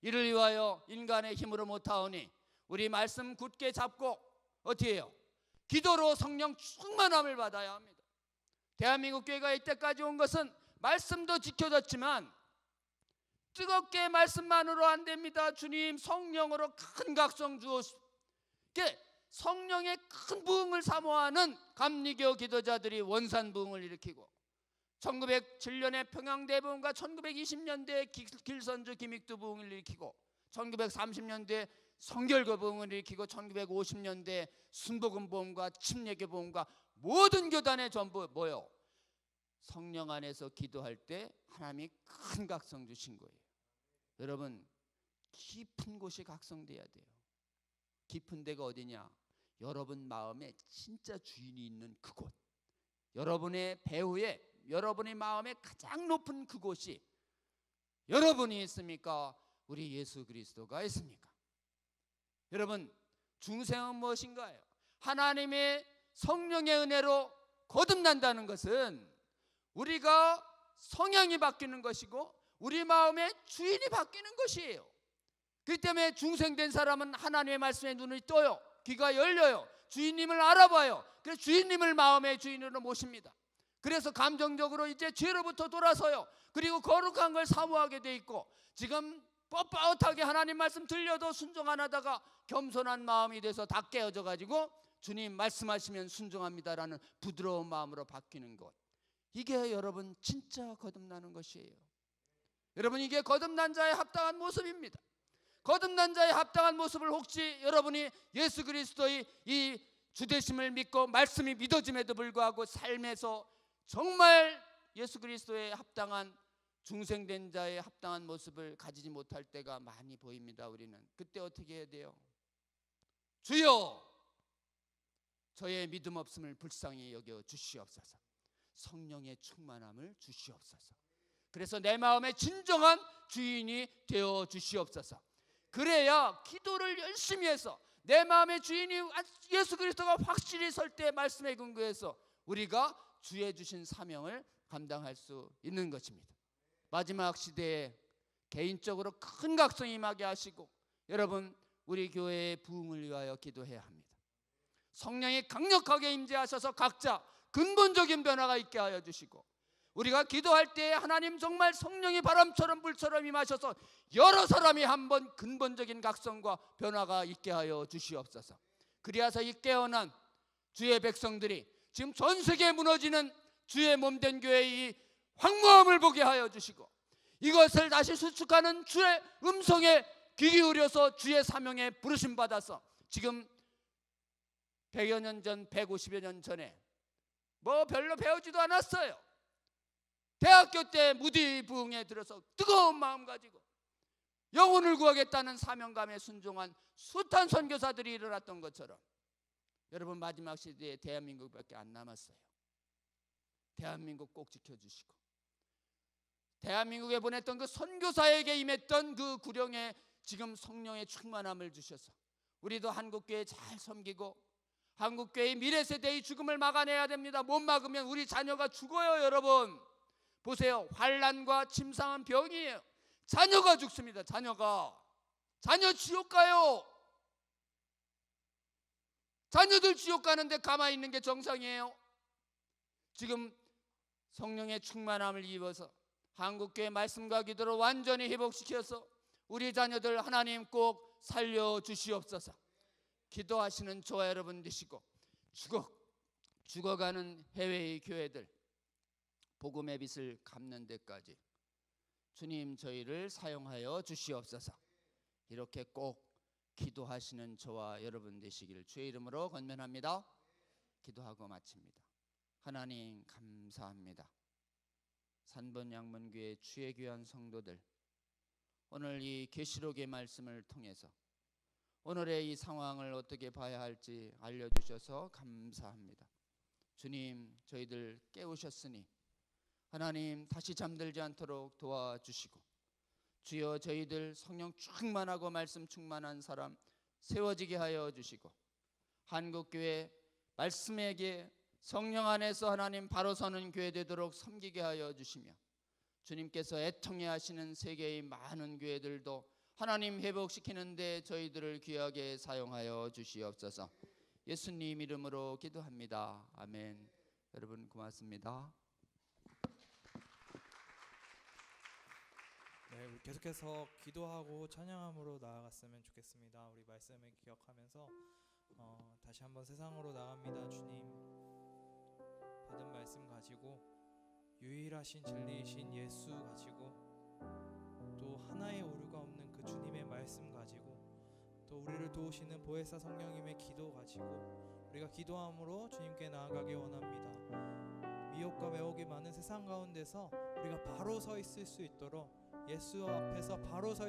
이를 위하여 인간의 힘으로 못하오니 우리 말씀 굳게 잡고 어떻게 해요? 기도로 성령 충만함을 받아야 합니다. 대한민국 교회가 이때까지 온 것은 말씀도 지켜졌지만 뜨겁게 말씀만으로 안 됩니다. 주님, 성령으로 큰 각성 주옵소서. 성령의 큰 부흥을 사모하는 감리교 기도자들이 원산 부흥을 일으키고 1907년에 평양대부흥과 1920년대에 길선주 김익두 부흥을 일으키고 1930년대에 성결교 부흥을 일으키고 1950년대에 순복음 부흥과 침례교 부흥과 모든 교단에 전부 모여 성령 안에서 기도할 때 하나님이 큰 각성 주신 거예요. 여러분, 깊은 곳이 각성돼야 돼요. 깊은 데가 어디냐? 여러분 마음에 진짜 주인이 있는 그곳, 여러분의 배후에, 여러분의 마음에 가장 높은 그곳이 여러분이 있습니까? 우리 예수 그리스도가 있습니까? 여러분, 중생은 무엇인가요? 하나님의 성령의 은혜로 거듭난다는 것은 우리가 성향이 바뀌는 것이고 우리 마음의 주인이 바뀌는 것이에요. 그렇기 때문에 중생된 사람은 하나님의 말씀에 눈이 떠요. 귀가 열려요. 주인님을 알아봐요. 그래서 주인님을 마음의 주인으로 모십니다. 그래서 감정적으로 이제 죄로부터 돌아서요. 그리고 거룩한 걸 사모하게 돼 있고, 지금 뻣뻣하게 하나님 말씀 들려도 순종 안 하다가 겸손한 마음이 돼서 다 깨어져 가지고 주님 말씀하시면 순종합니다라는 부드러운 마음으로 바뀌는 것, 이게 여러분 진짜 거듭나는 것이에요. 여러분, 이게 거듭난 자의 합당한 모습입니다. 거듭난 자의 합당한 모습을 혹시 여러분이 예수 그리스도의 이 주되심을 믿고 말씀이 믿어짐에도 불구하고 삶에서 정말 예수 그리스도의 합당한 중생된 자의 합당한 모습을 가지지 못할 때가 많이 보입니다. 우리는 그때 어떻게 해야 돼요? 주여, 저의 믿음 없음을 불쌍히 여겨 주시옵소서. 성령의 충만함을 주시옵소서. 그래서 내 마음의 진정한 주인이 되어 주시옵소서. 그래야 기도를 열심히 해서 내 마음의 주인이 예수 그리스도가 확실히 설 때 말씀에 근거해서 우리가 주의 주신 사명을 감당할 수 있는 것입니다. 마지막 시대에 개인적으로 큰 각성이 임하게 하시고, 여러분, 우리 교회의 부흥을 위하여 기도해야 합니다. 성령이 강력하게 임재하셔서 각자 근본적인 변화가 있게 하여 주시고, 우리가 기도할 때 하나님 정말 성령이 바람처럼 불처럼 임하셔서 여러 사람이 한번 근본적인 각성과 변화가 있게 하여 주시옵소서. 그리하서 이 깨어난 주의 백성들이 지금 전 세계에 무너지는 주의 몸된 교회의 이 황무함을 보게 하여 주시고, 이것을 다시 수축하는 주의 음성에 귀 기울여서 주의 사명에 부르심 받아서 지금 100여 년 전, 150여 년 전에 뭐 별로 배우지도 않았어요. 대학교 때 무디 부흥에 들어서 뜨거운 마음 가지고 영혼을 구하겠다는 사명감에 순종한 숱한 선교사들이 일어났던 것처럼 여러분, 마지막 시대에 대한민국밖에 안 남았어요. 대한민국 꼭 지켜주시고, 대한민국에 보냈던 그 선교사에게 임했던 그 구령에 지금 성령의 충만함을 주셔서 우리도 한국교회 잘 섬기고 한국교회의 미래 세대의 죽음을 막아내야 됩니다. 못 막으면 우리 자녀가 죽어요. 여러분 보세요. 환난과 침상은 병이에요. 자녀가 죽습니다. 자녀 지옥 가요. 자녀들 지옥 가는데 가만히 있는 게 정상이에요? 지금 성령의 충만함을 입어서 한국교회 말씀과 기도로 완전히 회복시켜서 우리 자녀들 하나님 꼭 살려주시옵소서. 기도하시는 저와 여러분 되시고, 죽어가는 해외의 교회들 복음의 빛을 갚는 데까지 주님 저희를 사용하여 주시옵소서. 이렇게 꼭 기도하시는 저와 여러분 되시기를 주의 이름으로 권면합니다. 기도하고 마칩니다. 하나님 감사합니다. 산본양문교회 주의 귀한 성도들, 오늘 이 계시록의 말씀을 통해서 오늘의 이 상황을 어떻게 봐야 할지 알려주셔서 감사합니다. 주님 저희들 깨우셨으니 하나님 다시 잠들지 않도록 도와주시고, 주여 저희들 성령 충만하고 말씀 충만한 사람 세워지게 하여 주시고, 한국교회 말씀에게 성령 안에서 하나님 바로 서는 교회 되도록 섬기게 하여 주시며, 주님께서 애통해 하시는 세계의 많은 교회들도 하나님 회복시키는데 저희들을 귀하게 사용하여 주시옵소서. 예수님 이름으로 기도합니다. 아멘. 여러분 고맙습니다. 네, 우리 계속해서 기도하고 찬양함으로 나아갔으면 좋겠습니다. 우리 말씀을 기억하면서 다시 한번 세상으로 나갑니다. 주님 받은 말씀 가지고, 유일하신 진리이신 예수 가지고, 또 하나의 오류가 없는 그 주님의 말씀 가지고, 또 우리를 도우시는 보혜사 성령님의 기도 가지고 우리가 기도함으로 주님께 나아가기 원합니다. 미혹과 매혹이 많은 세상 가운데서 우리가 바로 서 있을 수 있도록, 예수 앞에서 바로 서